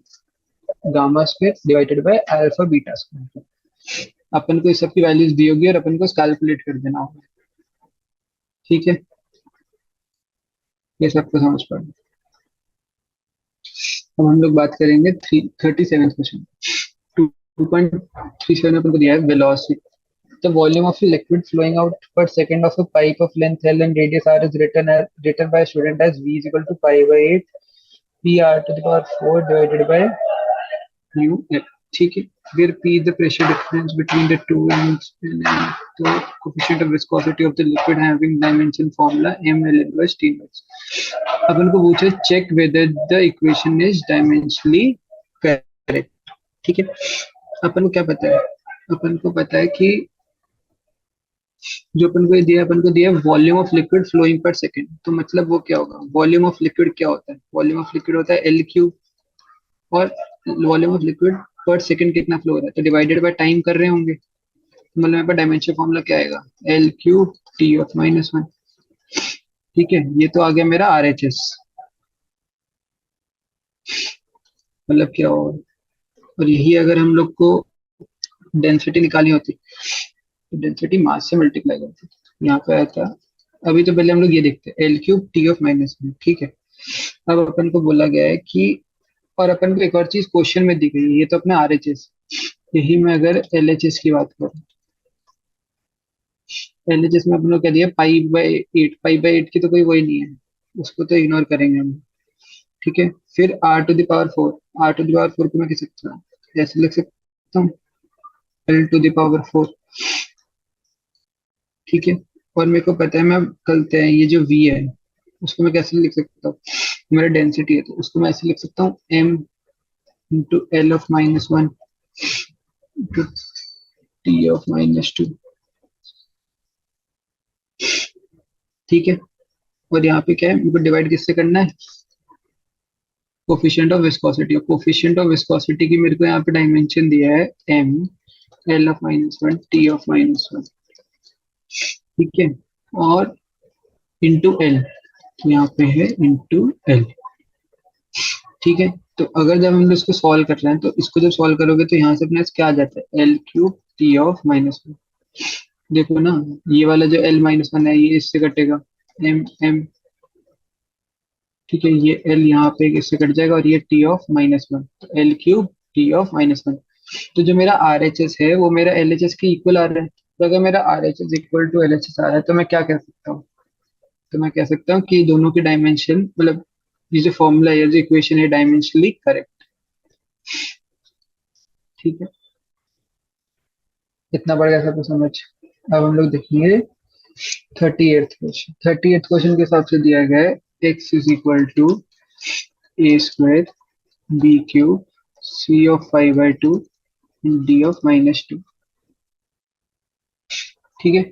gamma square divided by alpha beta square. अपन को इस सब की वैल्यूज दी होगी और अपन को कैलकुलेट कर देना होगा। ठीक है, ये सबको समझ पड़। अब हम लोग बात करेंगे 37 क्वेश्चन। 2.37 अपन को दिया है velocity. The volume of liquid flowing out per second of a pipe of length L and radius R is written by a student as V is equal to pi by 8 P R to the power 4 divided by mu L. ठीक है, where P is the pressure difference between the two ends and the coefficient of viscosity of the liquid having dimension formula M L inverse T inverse. अपन को पूछे check whether the equation is dimensionally correct. ठीक है, अपन को क्या पता है, अपन को पता है कि जो अपन को दिया volume of liquid flowing per second. तो मतलब वो क्या होगा, वॉल्यूम ऑफ लिक्विड क्या होता है, वॉल्यूम ऑफ लिक्विड होता है एल क्यूब, और वॉल्यूम ऑफ लिक्विड पर सेकंड कितना फ्लो हो रहा है, तो डिवाइडेड बाय टाइम कर रहे होंगे। तो मतलब मेरे पास डायमेंशन फॉर्मूला क्या आएगा, एल क्यूब टी ऑफ -1। ठीक है, ये तो आ गया मेरा आर एच एस, मतलब क्या होगा। और यही अगर हम लोग को डेंसिटी निकालनी होती, तो डेंसिटी मास से मल्टीप्लाई करती, यहाँ पे आया था। अभी तो पहले हम लोग ये देखते हैं एल क्यूब टी ऑफ -1। ठीक है, अब अपन को बोला गया है कि, और अपन को एक और चीज क्वेश्चन में दी गई है, ये तो अपना आर एच एस। यही मैं अगर एल एच एस की बात करूँ, एल एच एस में अपन को क्या दिया, पाई बाई एट की तो कोई वही नहीं है, उसको तो इग्नोर करेंगे हम। ठीक है, फिर r⁴, r⁴ को मैं किस सकता हूँ, ऐसे लिख सकता हूँ, l⁴। ठीक है, और मेरे को पता है, मैं करते हैं ये जो v है, उसको मैं कैसे लिख सकता हूँ, मेरा डेंसिटी है तो उसको मैं ऐसे लिख सकता हूँ, m into L of -1 into T of -2। ठीक है, और यहाँ पे क्या है, मेरे को डिवाइड किससे करना है, कोफिशिएंट ऑफ विस्कोसिटी। और कोफिशिएंट ऑफ विस्कोसिटी की मेरे को यहाँ पे डायमेंशन दिया है m L of -1 T of -1। ठीक है, और इंटू एल, यहाँ पे है इंटू एल। ठीक है, तो अगर जब हम लोग इसको सॉल्व कर रहे हैं, तो इसको जब सॉल्व करोगे तो यहाँ से अपने पास क्या आ जाता है, एल क्यूब टी ऑफ -1। देखो ना, ये वाला जो एल -1 है ये इससे कटेगा, एम एम। ठीक है, ये एल यहाँ पे इससे कट जाएगा, और ये टी ऑफ -1, तो एल क्यूब टी ऑफ -1। तो जो मेरा आर एच एस है वो मेरा एल एच एस के इक्वल आ रहा है। तो अगर मेरा R H S equal to L H S आ रहा है, तो मैं क्या कह सकता हूँ, तो मैं कह सकता हूँ कि दोनों की डायमेंशन, मतलब ये जो फॉर्मूला है, जो इक्वेशन है, डायमेंशनली करेक्ट। ठीक है, इतना बढ़ गया सबको समझ। अब हम लोग देखेंगे 38th क्वेश्चन के हिसाब से दिया गया है, x is equal to a² b³ c of 5/2 d of -2। ठीक है।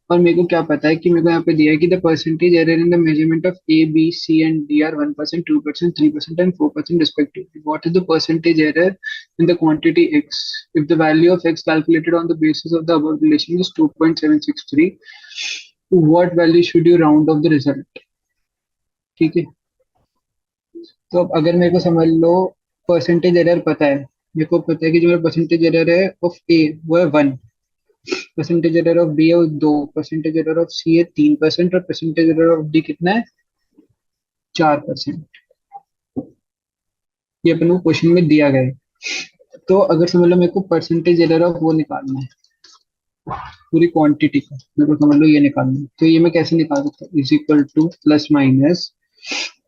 और मेरे को क्या पता है कि मेरे को यहाँ पे दिया है कि the percentage error in the measurement of a b c and d are 1%, 2%, 3% and 4% respectively. What is the percentage error in the quantity x if the value of x calculated on the basis of the above relation is 2.763, to what value should you round off the result? ठीक है। तो अब अगर मेरे को समझ लो परसेंटेज एरर पता है, मेरे को पता है कि जो मेरा परसेंटेज एरर है ऑफ ए वो है 1, परसेंटेज एरर ऑफ बी है वो 2, परसेंटेज एरर ऑफ सी है 3% और परसेंटेज एरर ऑफ डी कितना है 4%। ये अपन को क्वेश्चन में दिया गया है। तो अगर समझ लो मेरे को परसेंटेज एरर ऑफ वो निकालना है पूरी क्वांटिटी का, मेरे को समझ लो ये निकालना है, तो ये मैं कैसे निकाल सकता हूँ, is equal two plus minus,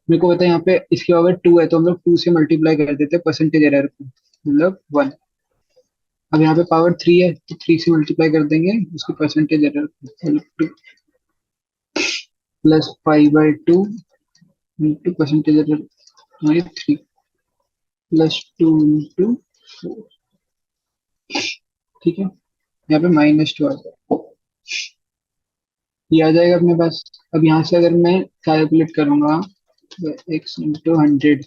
मेरे को पता है यहाँ पे इसके अगर 2 है तो हम लोग 2 से मल्टीप्लाई कर देते हैं परसेंटेज एरर को, मतलब 1। अब यहाँ पे पावर 3 है तो 3 से मल्टीप्लाई कर देंगे उसकी परसेंटेज एरर को, मतलब 2 प्लस 5/2 इंटू परसेंटेज एरर हमारी 3 प्लस 2 इंटू 4। ठीक है, यहाँ पे -2 आ जाएगा, ये आ जाएगा अपने पास। अब यहाँ से अगर मैं कैलकुलेट करूंगा एक्स इंटू 100,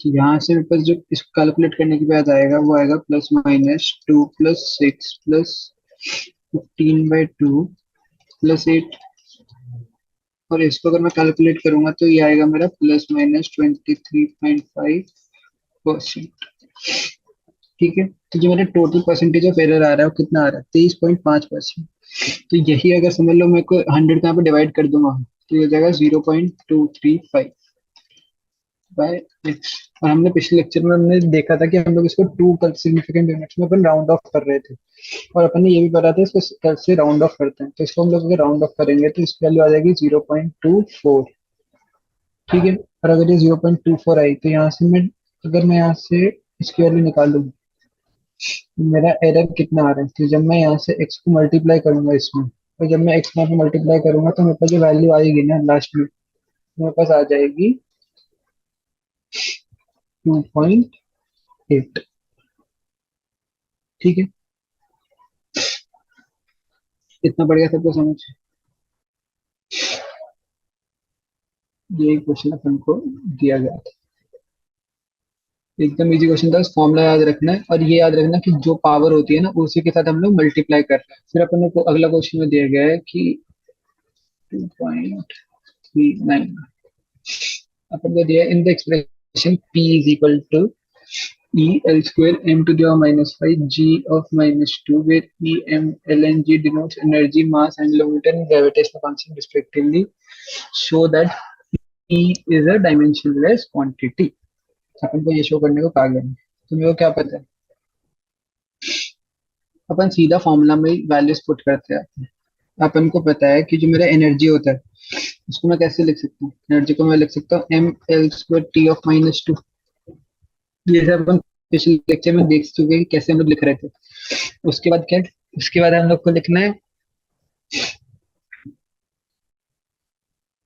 तो यहाँ से मेरे पास जो इसको कैलकुलेट करने के बाद आएगा वो आएगा +-2 प्लस 6 प्लस 15/2 प्लस 8। और इसको अगर मैं कैलकुलेट करूंगा तो ये आएगा मेरा +-23.5%। ठीक है, तो जो मेरा टोटल परसेंटेज ऑफ एरर आ रहा है वो कितना आ रहा है 23.5%। तो यही अगर समझ लो मेरे को 100 का यहाँ पे डिवाइड कर दूंगा तो ये हो जाएगा 0.235 बाय एक्स। और हमने पिछले लेक्चर में हमने देखा था कि हम लोग इसको टू सिग्निफिकेंट यूनिट्स में अपन राउंड ऑफ कर रहे थे, और अपन ने ये भी पता था इसको कैसे राउंड ऑफ करते हैं, तो इसको हम लोग अगर राउंड ऑफ करेंगे तो इसकी वैल्यू आ जाएगी 0.24। ठीक है, और अगर ये 0.24 आई तो यहाँ से मैं, अगर मैं यहाँ से इसकी वैल्यू निकालूं तो मेरा एरर कितना आ रहा है, तो जब मैं यहाँ से x को मल्टीप्लाई करूंगा इसमें, तो जब मैं x में मल्टीप्लाई करूंगा तो मेरे पास जो वैल्यू आएगी ना लास्ट में, तो मेरे पास आ जाएगी 2.8। ठीक है, इतना बढ़िया सबको समझ, ये क्वेश्चन अपन को दिया गया था, एकदम इजी क्वेश्चन था। उस फॉर्मूला याद रखना है और ये याद रखना कि जो पावर होती है ना उसी के साथ हम लोग मल्टीप्लाई कर रहे हैं। फिर अपन को अगला क्वेश्चन में दिया गया है कि 2.39 अपन को दिया है in the expression p is equal to e l square m to the power -5 g of -2 where e m l and g denotes energy, mass, angular momentum and gravitational constant respectively, show that e is a dimensionless quantity। अपन को ये शो करने को कहा गया है, तो मेरे को क्या पता है, अपन सीधा फॉर्मूला में वैल्यूज पुट करते हैं। अपन को पता है कि जो मेरा एनर्जी होता है उसको मैं कैसे लिख सकता हूँ, एनर्जी को मैं लिख सकता हूँ ml2 T of -2। ये सब अपन पिछले लेक्चर में देख चुके हैं कि कैसे हम लोग लिख रहे थे। उसके बाद क्या है? उसके बाद हम लोग को लिखना है,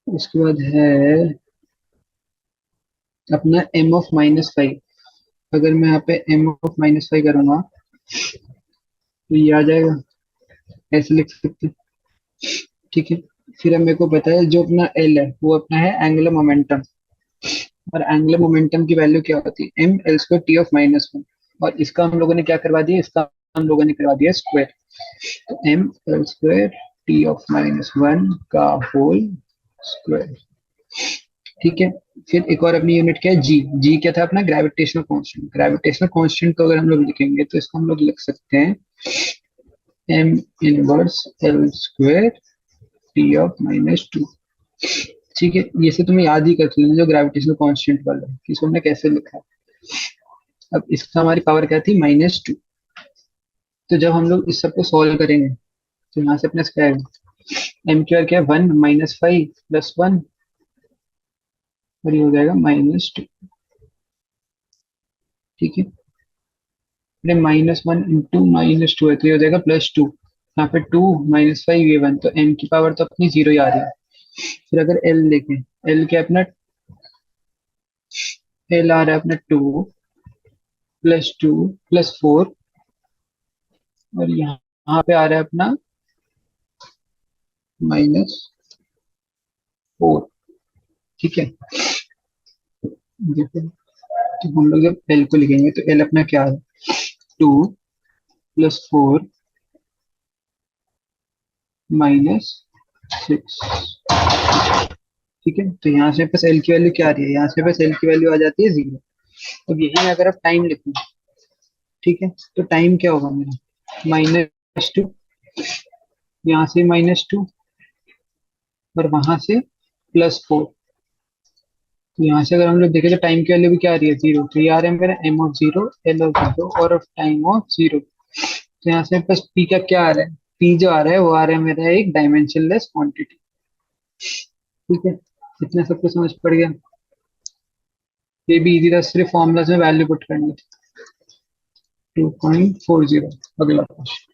उसके बाद है अपना m of -5। अगर मैं यहाँ पे m of -5 करूंगा तो ये आ जाएगा, ऐसे लिख सकते हैं। ठीक है, फिर अब मेरे को पता है जो अपना L है वो अपना है एंगुलर मोमेंटम, और एंगुलर मोमेंटम की वैल्यू क्या होती है ml2 T of -1। और इसका हम लोगों ने क्या करवा दिया, इसका हम लोगों ने करवा दिया स्क्वायर, तो ml2 T of -1 का होल स्क्वायर। ठीक है, फिर एक और अपनी यूनिट क्या है जी, जी क्या था अपना ग्रेविटेशनल कांस्टेंट। ग्रेविटेशनल कांस्टेंट को अगर हम लोग लिखेंगे तो इसको हम लोग लिख सकते हैं m−1 L² T of -2। ठीक है, ये से तुम्हें याद ही कर लेना जो ग्रेविटेशनल कांस्टेंट वाला है कि इसको हमने कैसे लिखा है। अब इसका हमारी पावर क्या थी -2, तो जब हम लोग इस सबको सॉल्व करेंगे तो यहाँ से अपने क्या है, m² क्या है 1 -5 + 1, और ये हो जाएगा -2। ठीक है, -1 इंटू -2 है तो ये हो जाएगा +2, यहाँ पे 2 -5 ये 1, तो m की पावर तो अपनी 0 ही आ रही है। फिर अगर l देखें, l क्या अपना, l आ रहा है अपना 2 + 2 + 4, और यहाँ यहाँ पे आ रहा है अपना -4। ठीक है, देखो, तो हम लोग जब एल को लिखेंगे तो एल अपना क्या है, 2 + 4 -6। ठीक है, तो यहाँ से बस एल की वैल्यू क्या आ रही है, यहाँ से बस एल की वैल्यू आ जाती है 0। अब यही में अगर आप टाइम लिखूं, ठीक है, तो टाइम क्या होगा मेरा, -2, यहाँ से -2, और वहां से +4। तो यहाँ से अगर हम लोग देखें तो टाइम की वैल्यू भी क्या आ रही है, 0। तो ये आ रहा है मेरा m(0), l(0) और टाइम(0). तो यहाँ से बस p का क्या आ रहा है, p जो आ रहा है वो आ रहा है मेरा एक डायमेंशनलेस क्वांटिटी। ठीक है, इतना सबको समझ पड़ गया। ये भी इजी था, सिर्फ फॉर्मूलाज में वैल्यू पुट करनी थी। 2.40, अगला क्वेश्चन।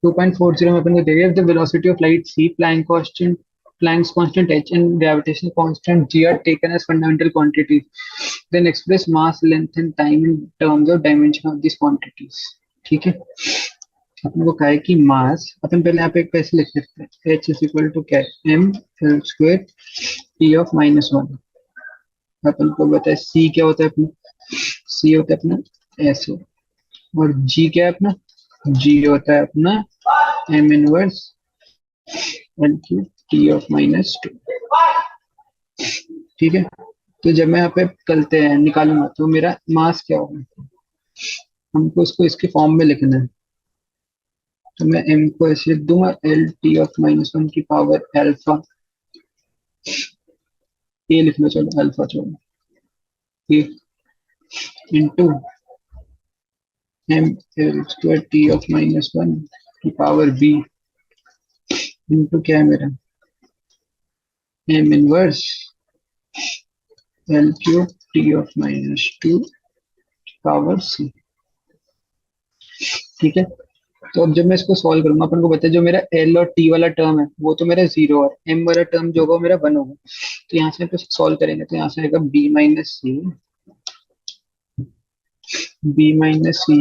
2.40 में अपन को देखिए, the velocity of light c, Planck's constant h and gravitational constant g are taken as fundamental quantities, then express mass, length and time in terms of dimension of these quantities। ठीक है, अपन को कहा है कि मास, अपन पहले यहाँ पे कैसे लिख सकते हैं, h इज इक्वल टू क्या है, m² T(-1)। अपन को बताया c क्या होता है अपना, c होता है अपना s, और g क्या है अपना, g होता है अपना m−1 L³ T(-2)। ठीक है, तो जब मैं यहाँ पे करते हैं निकालूंगा तो मेरा मास क्या होगा, हमको उसको इसके फॉर्म में लिखना है। तो मैं m को ऐसे लिख दूंगा, L(T(-1) की पावर अल्फा, ये लिखना, चलो अल्फा छोड़ो, ये इंटू m(L²T(-1) की पावर b, इंटू क्या है मेरा m−1 L³ T(-2) power c। ठीक है, तो अब जब मैं इसको सॉल्व करूंगा, अपन को पता है जो मेरा एल और टी वाला टर्म है वो तो मेरा 0, और एम वाला टर्म जो होगा वो मेरा 1 होगा। तो यहाँ से अपन सॉल्व करेंगे तो यहाँ से आएगा b−c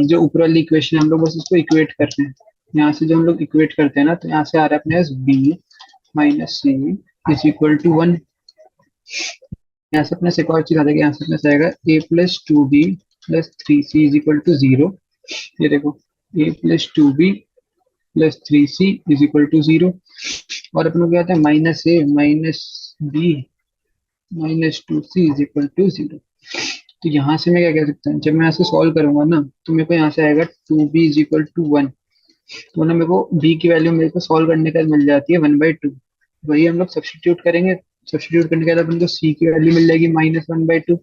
जो ऊपर वाली इक्वेशन, हम लोग बस इसको इक्वेट करते हैं। यहाँ से जो हम लोग इक्वेट करते हैं ना, तो यहाँ से आ रहा है अपने पास b−c इज इक्वल टू 1। यहाँ से अपने से एक और चीज आ जाएगी, यहाँ से अपने से आएगा a+2b+3c इज इक्वल टू 0। ये देखो, a+2b+3c इज इक्वल टू 0। और अपन को क्या आता है, -a−b−2c इज इक्वल टू 0। तो यहाँ से मैं क्या कह सकता हूँ, जब मैं यहाँ से सॉल्व करूंगा ना, तो मेरे को यहाँ से आएगा 2b इज इक्वल टू 1। तो ना मेरे को b की वैल्यू मेरे को सॉल्व करने का मिल जाती है 1/2। वही हम लोग सब्सटीट्यूट करेंगे, सब्सटीट्यूट करने के बाद अपन को c की वैल्यू मिल जाएगी -1/2।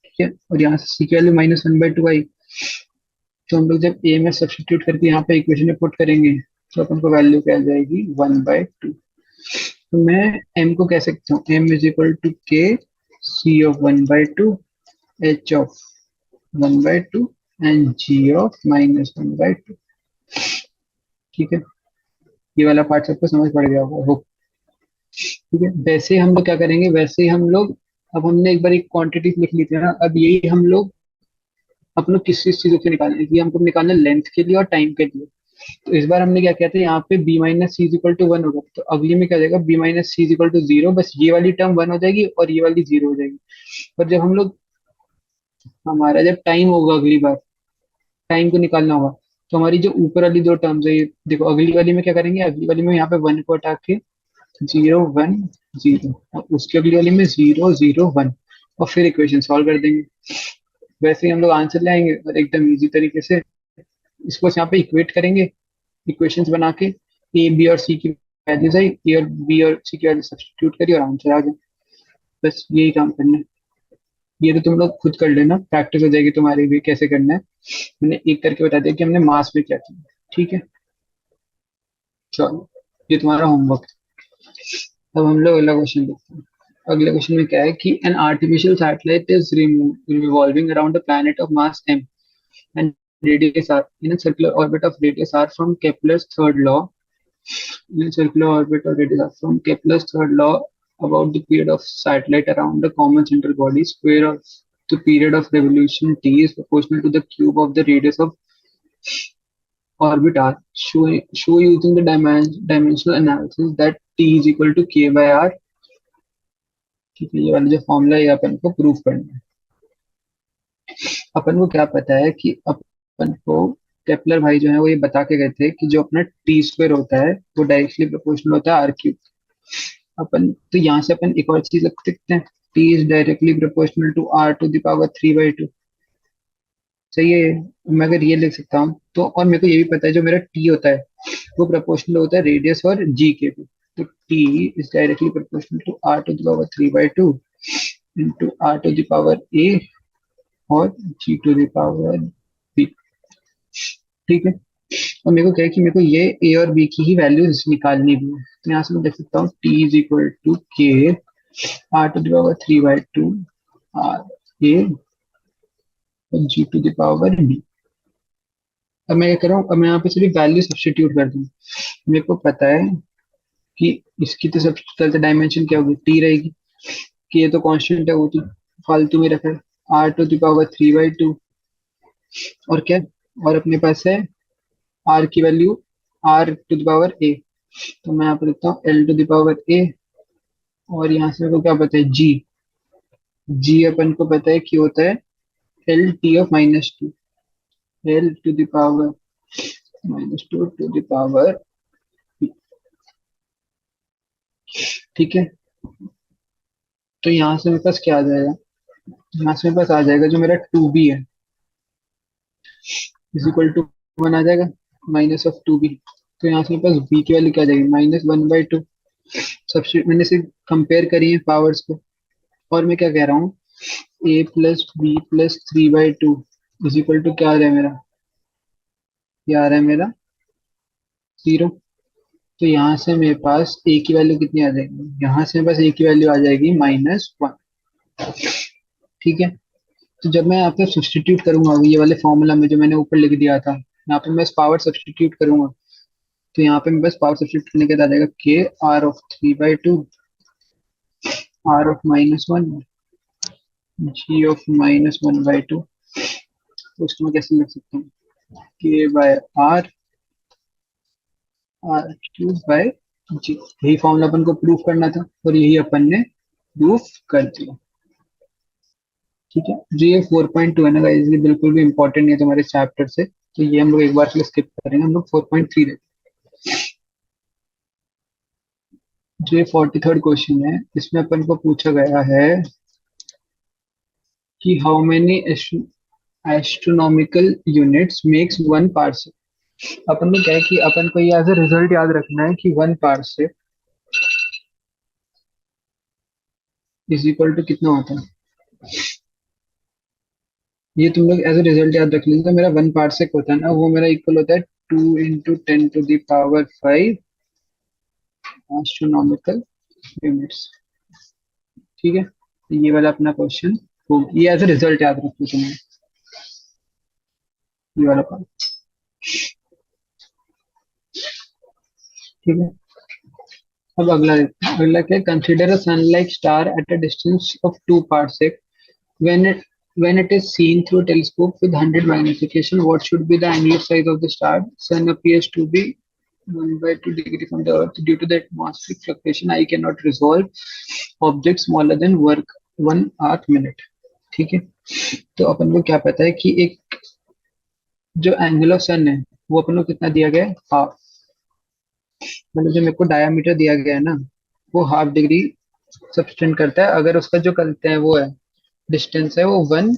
ठीक है, और यहाँ से c की वैल्यू -1/2 आई, तो हम लोग जब a में सब्सटीट्यूट करके यहाँ पे इक्वेशन में पुट करेंगे तो अपन को वैल्यू क्या आ जाएगी, 1/2। तो मैं m को कह सकता हूँ m is equal to k c of 1/2, h of 1/2 and g of -1/2। ठीक है, ये वाला पार्ट सबको समझ पड़ गया होगा होप। ठीक है, वैसे ही हम लोग क्या करेंगे, वैसे ही हम लोग, अब हमने एक बार एक क्वांटिटी लिख ली थी ना, अब यही हम लोग अपन लोग किस किस चीजों से निकालेंगे, ये हमको निकालना लेंथ के लिए और टाइम के लिए। तो इस बार हमने क्या किया था, यहाँ पे b−c इज इक्वल टू 1 होगा, तो अगली में क्या हो जाएगा, b−c इज इक्वल टू 0, बस ये वाली टर्म 1 हो जाएगी और ये वाली 0 हो जाएगी। और जब हम लोग, हमारा जब टाइम होगा अगली बार, टाइम को निकालना होगा, तो हमारी जो ऊपर वाली दो टर्म्स है, ये देखो, अगली वाली में क्या करेंगे, अगली वाली में यहाँ पे 1 को हटा के 0 1 0, और उसकी अगली वाली में 0 0 1, और फिर इक्वेशन सॉल्व कर देंगे। वैसे ही हम लोग आंसर लाएंगे और एकदम इजी तरीके से इसको बस यहाँ पे इक्वेट करेंगे, इक्वेशंस बना के, ए बी और सी की वैल्यूज आई, ए और बी और सी की वैल्यू सब्स्टिट्यूट करी और आंसर आ गया। बस यही काम करना है। ये तो तुम लोग खुद कर लेना, प्रैक्टिस हो जाएगी तुम्हारी भी कैसे करना है। मैंने एक करके बता दिया कि हमने मास में क्या किया। ठीक है, चलो, ये तुम्हारा होमवर्क है। अब हम लोग अगला क्वेश्चन देखते हैं। अगले क्वेश्चन में क्या है कि an artificial satellite is revolving around a planet of mass m and radius r in a circular orbit of radius r from Kepler's third law. In a circular orbit of radius r from Kepler's third law about the period of satellite around the common central body, square of तो period of revolution t is proportional to the cube of the radius of orbit r. Show using the dimensional analysis that t is equal to k by r. ठीक है, ये वाला जो फॉर्मूला है अपन को प्रूव करना है। अपन को क्या पता है कि अपन को केपलर भाई जो है वो ये बता के गए थे कि जो अपना टी स्क्वायर होता है वो डायरेक्टली प्रोपोर्शनल होता है आर क्यूब। अपन तो यहाँ से अपन एक और चीज लिख सकते हैं, t is directly proportional to are to the power 3/2। सही है, मैं अगर ये लिख सकता हूँ तो, और मेरे को ये भी पता है जो मेरा टी होता है वो प्रोपोर्शनल होता है रेडियस और जी के भी। तो T is directly proportional to are to the power 3/2 into R to the power A और G to the power B. ठीक है, और मेरे को क्या है कि मेरे को ये ए और बी की ही वैल्यूज निकालनी भी है। तो यहाँ से मैं देख सकता हूँ t is equal to k r to the power 3/2 r a g to the power b. अब मैं क्या कर रहा हूँ, अब मैं यहाँ पे सिर्फ वैल्यू सब्स्टिट्यूट कर दूँ। मेरे को पता है कि इसकी तो सबसे डायमेंशन क्या होगी, टी रहेगी, कि ये तो कांस्टेंट है, वो तो फालतू में रखा है, आर टू द पावर 3/2 और क्या, और अपने पास है आर की value R to the power A. तो मैं यहाँ पे लिखता हूँ L to the power A, और यहाँ से मेरे को क्या पता है जी। जी अपन को पता है कि होता है l t of -2, l to the power -2 to the power. ठीक है, तो यहाँ से मेरे पास क्या आ जाएगा, यहाँ से मेरे पास आ जाएगा जो मेरा 2b है इज इक्वल टू 1 आ जाएगा माइनस ऑफ 2b। तो यहाँ से मेरे पास b की वैल्यू क्या आ जाएगी -1/2। सब्स्टिट्यूट मैंने से कंपेयर करी है पावर्स को, और मैं क्या कह रहा हूँ a plus b plus 3/2 is equal to क्या आ रहा है मेरा, क्या आ रहा है मेरा 0। तो यहाँ से मेरे पास a की वैल्यू कितनी आ जाएगी, यहाँ से मेरे पास a की वैल्यू आ जाएगी -1। ठीक है, तो जब मैं यहाँ पे सब्सटीट्यूट करूंगा ये वाले फॉर्मूला में जो मैंने ऊपर लिख दिया था, यहाँ पे मैं पावर सब्सटीट्यूट करूंगा, तो यहाँ पे मेरे पास पावर सब्सटीट्यूट करने के बाद आ जाएगा K R of 3/2 R of -1 G of -1/2। तो उसको मैं कैसे लिख सकता हूँ, K by R R cube by G. यही फॉर्मूला अपन को प्रूफ करना था और यही अपन ने प्रूफ कर दिया। ठीक है जी, ये 4.2 है ना गाइस, ये बिल्कुल भी इंपॉर्टेंट नहीं है तुम्हारे चैप्टर से, तो ये हम लोग एक बार के लिए स्किप करेंगे, हम लोग 4.3 देखते हैं। जो ये 43rd क्वेश्चन है, इसमें अपन को पूछा गया है कि how many astronomical units makes one parsec. अपन को क्या है कि अपन को ये एज ए रिजल्ट याद रखना है कि one parsec is equal to कितना होता है। ये तुम लोग एज ए रिजल्ट याद रख लीजिए, मेरा वन पार्सेक होता है ना, वो मेरा इक्वल होता है 2 × 10⁵ एस्ट्रोनॉमिकल यूनिट्स। ठीक है, तो ये वाला अपना क्वेश्चन, तो ये एज ए रिजल्ट याद रखो तुम्हें, ये वाला पार्ट। ठीक है, अब अगला देखते हैं। अगला क्या है, consider a sun like star at a distance of 2 parsec when it is seen through a telescope with 100 magnification. What should be the angular size of the star? Sun appears to be 1/2 degree from the earth. Due to the atmospheric fluctuation, I cannot resolve objects smaller than work 1/8 minute. ठीक है, तो अपन को क्या पता है कि एक जो एंगल ऑफ सन है वो अपन को कितना दिया गया है, हाफ। मतलब जो मेरे को डायामीटर दिया गया है ना, वो ½ डिग्री सब्सटेंड करता है, अगर उसका जो करते हैं वो है डिस्टेंस है वो 1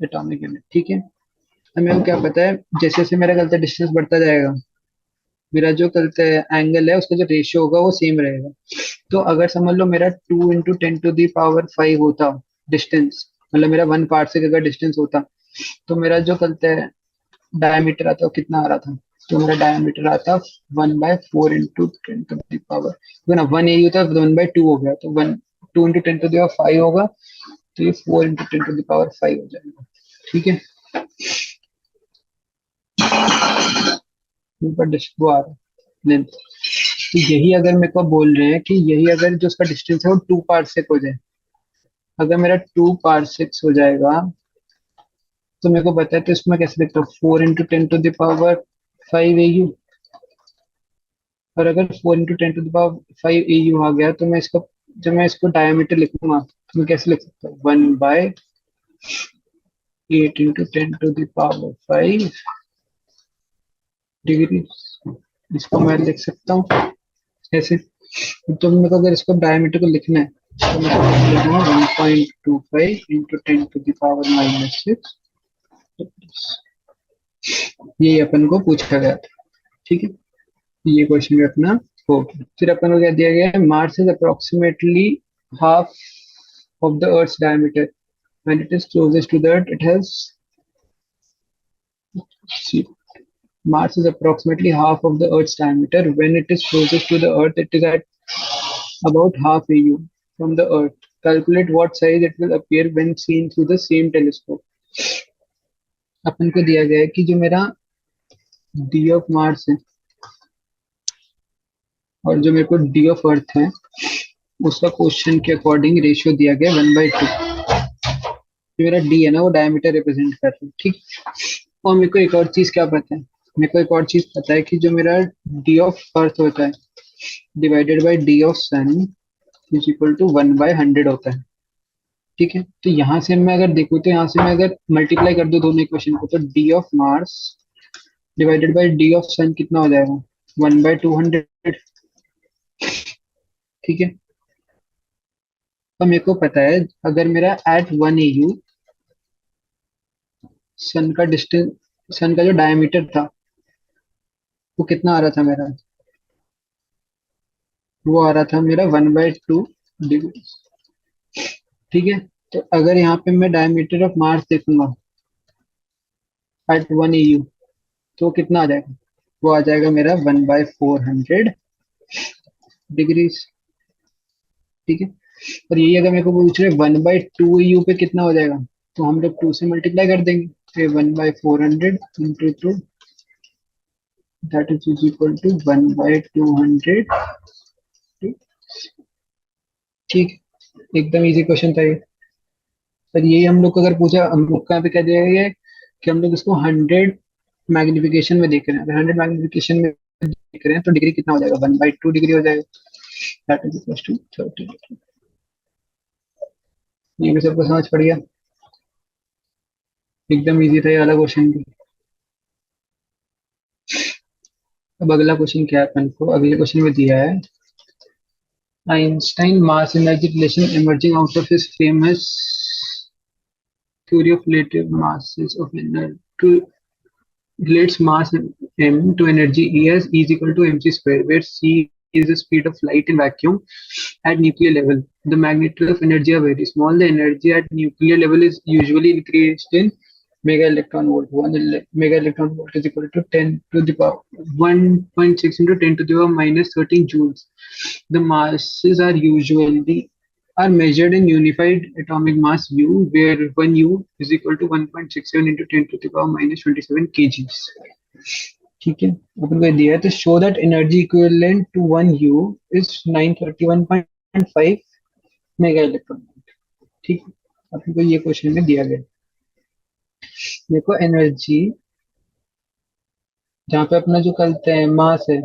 एटॉमिक यूनिट। ठीक है, अब मेरे को क्या पता है, जैसे जैसे मेरा गलता डिस्टेंस बढ़ता जाएगा, मेरा जो गलता एंगल है उसका जो रेशियो होगा वो सेम रहेगा। तो अगर समझ लो मेरा 2 × 10⁵ होता डिस्टेंस, मतलब मेरा वन पार्ट से अगर डिस्टेंस होता, तो मेरा जो गलता है डायमीटर आता है वो कितना आ रहा था, तो मेरा डायमीटर आता 1/4 × 10⁵ तो ना 1 यही होता है, 1/2 हो गया, तो 2 × 10⁵ होगा, तो ये 4 × 10⁵ हो जाएगा। ठीक है, ऊपर वो आ रहा है लेंथ। तो यही अगर मेरे को बोल रहे हैं कि यही अगर जो उसका डिस्टेंस है वो 2 पार्सेक हो जाए, अगर मेरा 2 पार्सेक्स हो जाएगा तो मेरे को पता है, तो इसमें कैसे लिखता हूँ, 4 × 10⁵ और अगर 4 × 10⁵ आ गया तो मैं इसका, जब मैं इसको डायमीटर लिखूंगा तो मैं कैसे लिख सकता हूँ, 1/8 × 10⁵ इसको मैं लिख सकता हूँ ऐसे। तो मेरे को अगर इसको डायमीटर को लिखना है तो मैं कैसे लिखूंगा, 1.25 × 10⁻⁻6। ये अपन को पूछा गया था, ठीक है। ये क्वेश्चन भी अपना हो गया। फिर अपन को क्या दिया गया है, Mars is approximately half of the earth's diameter when it is closest to the earth it has, Mars is approximately half of the Earth's diameter. When it is closest to the Earth, it is at about half AU from the Earth. Calculate what size it will appear when seen through the same telescope. अपन को दिया गया है कि जो मेरा डी ऑफ मार्स है और जो मेरे को डी ऑफ अर्थ है उसका क्वेश्चन के अकॉर्डिंग रेशियो दिया गया 1/2। जो मेरा डी है ना वो डायमीटर रिप्रेजेंट कर रहा है, ठीक। और मेरे को एक और चीज क्या पता है, मेरे को एक और चीज पता है कि जो मेरा डी ऑफ अर्थ होता है divided by D of sun is equal to 1/100 होता है, ठीक है। तो यहाँ से मैं अगर देखूँ तो यहाँ से मैं अगर मल्टीप्लाई कर दूं दोनों इक्वेशन को तो D of Mars divided by D of sun कितना हो जाएगा, 1/200, ठीक है। तो मेरे को पता है अगर मेरा एट 1 AU सन का डिस्टेंस, सन का जो डायमीटर था वो कितना आ रहा था मेरा, वो आ रहा था मेरा 1/2 डिग्री, ठीक है। तो अगर यहाँ पे मैं डायमीटर ऑफ मार्स देखूंगा एट 1 AU तो कितना आ जाएगा, वो आ जाएगा मेरा 1/400 डिग्रीज, ठीक है। और यही अगर मेरे को पूछ रहे 1/2 AU पे कितना हो जाएगा तो हम लोग 2 से मल्टीप्लाई कर देंगे, तो 1/400 × 2 दैट इज इक्वल टू 1/200, ठीक। एकदम इजी क्वेश्चन था ये। पर यही हम लोग को अगर पूछा, हम लोग का पे कह दिया गया है कि हम लोग इसको 100 मैग्निफिकेशन में देख रहे हैं, अगर 100 मैग्निफिकेशन में देख रहे हैं तो डिग्री कितना हो जाएगा, 1/2 डिग्री हो जाएगा, दैट इज इक्वल टू 30। ये भी सबको समझ पड़ गया, एकदम इजी था ये वाला क्वेश्चन भी। अब अगला क्वेश्चन क्या है, अपन को अगले क्वेश्चन में दिया है Einstein mass energy relation emerging out of his famous theory of relative masses of energy relates mass m to energy E as E is equal to mc square, where c is the speed of light in vacuum at nuclear level. The magnitude of energy are very small. The energy at nuclear level is usually increased in mega electron volt. Mega electron volt is equal to 10 to the power 1.6 into 10 to the power minus 13 joules. The masses are measured in unified atomic mass U, where 1 U is equal to 1.67 into 10 to the power minus 27 kgs. ठीक है, अपन को दिया है तो show that energy equivalent to 1 U is 931.5 mega electron volt, ठीक है। अपन को ये क्वेश्चन में दिया गया, देखो एनर्जी जहाँ पे अपना जो कहते हैं मास है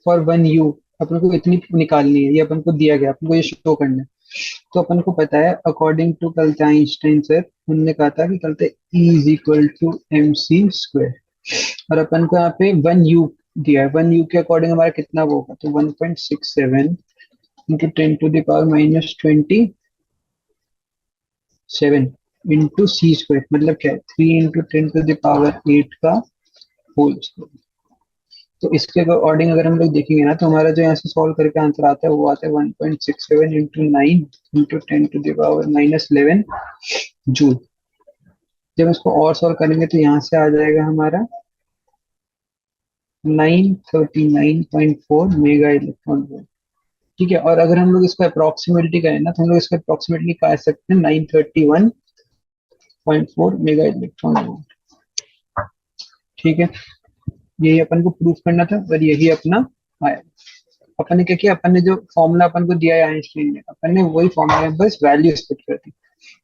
फॉर 1 U अपन को इतनी निकालनी है, ये अपन को दिया गया, अपन को ये शो करना है। तो अपन को पता है अकॉर्डिंग टू कलते आइंस्टाइन सर, उन्होंने कहा था कि कलते E is equal to mc square, और अपन को यहाँ पे 1 U दिया है, 1 U के अकॉर्डिंग हमारा कितना वो होगा, तो 1.67 into 10 to the power minus 27 into c square, मतलब क्या है 3 इंटू 10 टू द पावर 8 का होल स्क्वायर। तो इसके अकॉर्डिंग अगर हम लोग देखेंगे ना तो हमारा जो यहाँ से सॉल्व करके आंसर आता है वो आता है 1.67 into 9 into 10 to the power minus 11 joule. जब इसको और सॉल्व करेंगे तो यहाँ से आ जाएगा हमारा 939.4 मेगा इलेक्ट्रॉन वोल्ट, ठीक है। और अगर हम लोग इसको अप्रोक्सीमेटली करें ना तो हम लोग इसको अप्रोक्सीमेटली कह सकते हैं 931.4 मेगा इलेक्ट्रॉन वोल्ट, ठीक है। यही अपन को प्रूफ करना था और यही अपना आया। अपन ने क्या किया, अपन ने जो फॉर्मूला अपन को दिया है आइंस्टाइन ने, अपन ने वही फॉर्मूला में बस वैल्यू पुट कर दी।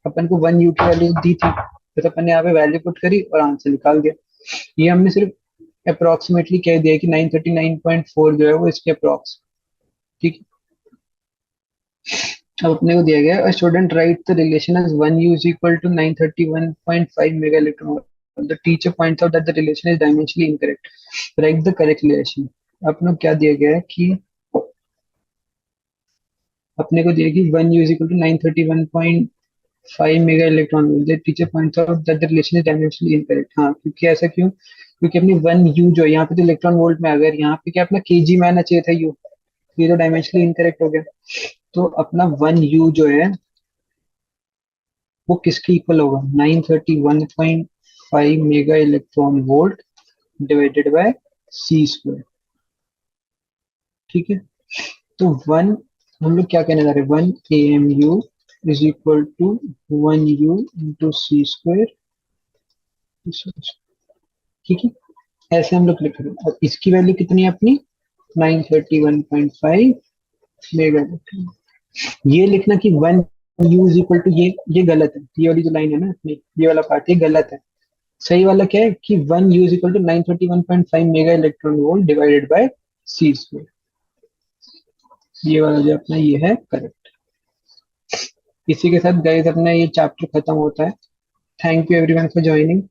अपन को 1 यू की वैल्यू दी थी, तो अपन ने यहाँ पे वैल्यू पुट करी और आंसर निकाल दिया। ये हमने सिर्फ अप्रोक्सीमेटली कह दिया कि 939.4 जो है वो इसके अप्रोक्स। ठीक है। अब अपने को दिया गया है student write the relation as 1 u is equal to 931.5 mega electron volt. The teacher points out that the relation is dimensionally incorrect, write the correct relation. अपने को क्या दिया गया है कि अपने को दिया कि 1 u is equal to 931.5 mega electron volt. The teacher points out that the relation is dimensionally incorrect. हाँ, क्योंकि ऐसा क्यों? क्योंकि अपनी 1 u जो है यहाँ पे तो इलेक्ट्रॉन वोल्ट में, अगर यहाँ पे क्या अपना केजी में आना चाहिए था u, ये तो डायमेंशनली इनकरेक्ट हो गया। तो अपना 1 u जो है वो किसके इक्वल होगा? 931.5 mega electron volt divided by c square. ठीक है। तो वन, हम लोग क्या कहने जा रहे हैं, 1 AMU is equal to 1 U into c square. ठीक है, ऐसे हम लोग लिख रहे हैं। और इसकी वैल्यू कितनी है अपनी? 931.5 मेगा इलेक्ट्रॉन। ये लिखना कि 1 U इज इक्वल टू, ये गलत है। ये वाली जो लाइन है ना अपनी, ये वाला पार्ट ये गलत है। सही वाला क्या है कि 1 U is equal to 931.5 mega electron volt divided by c square. ये वाला जो अपना ये है करेक्ट। इसी के साथ गाइस अपना ये चैप्टर खत्म होता है। Thank you everyone for joining.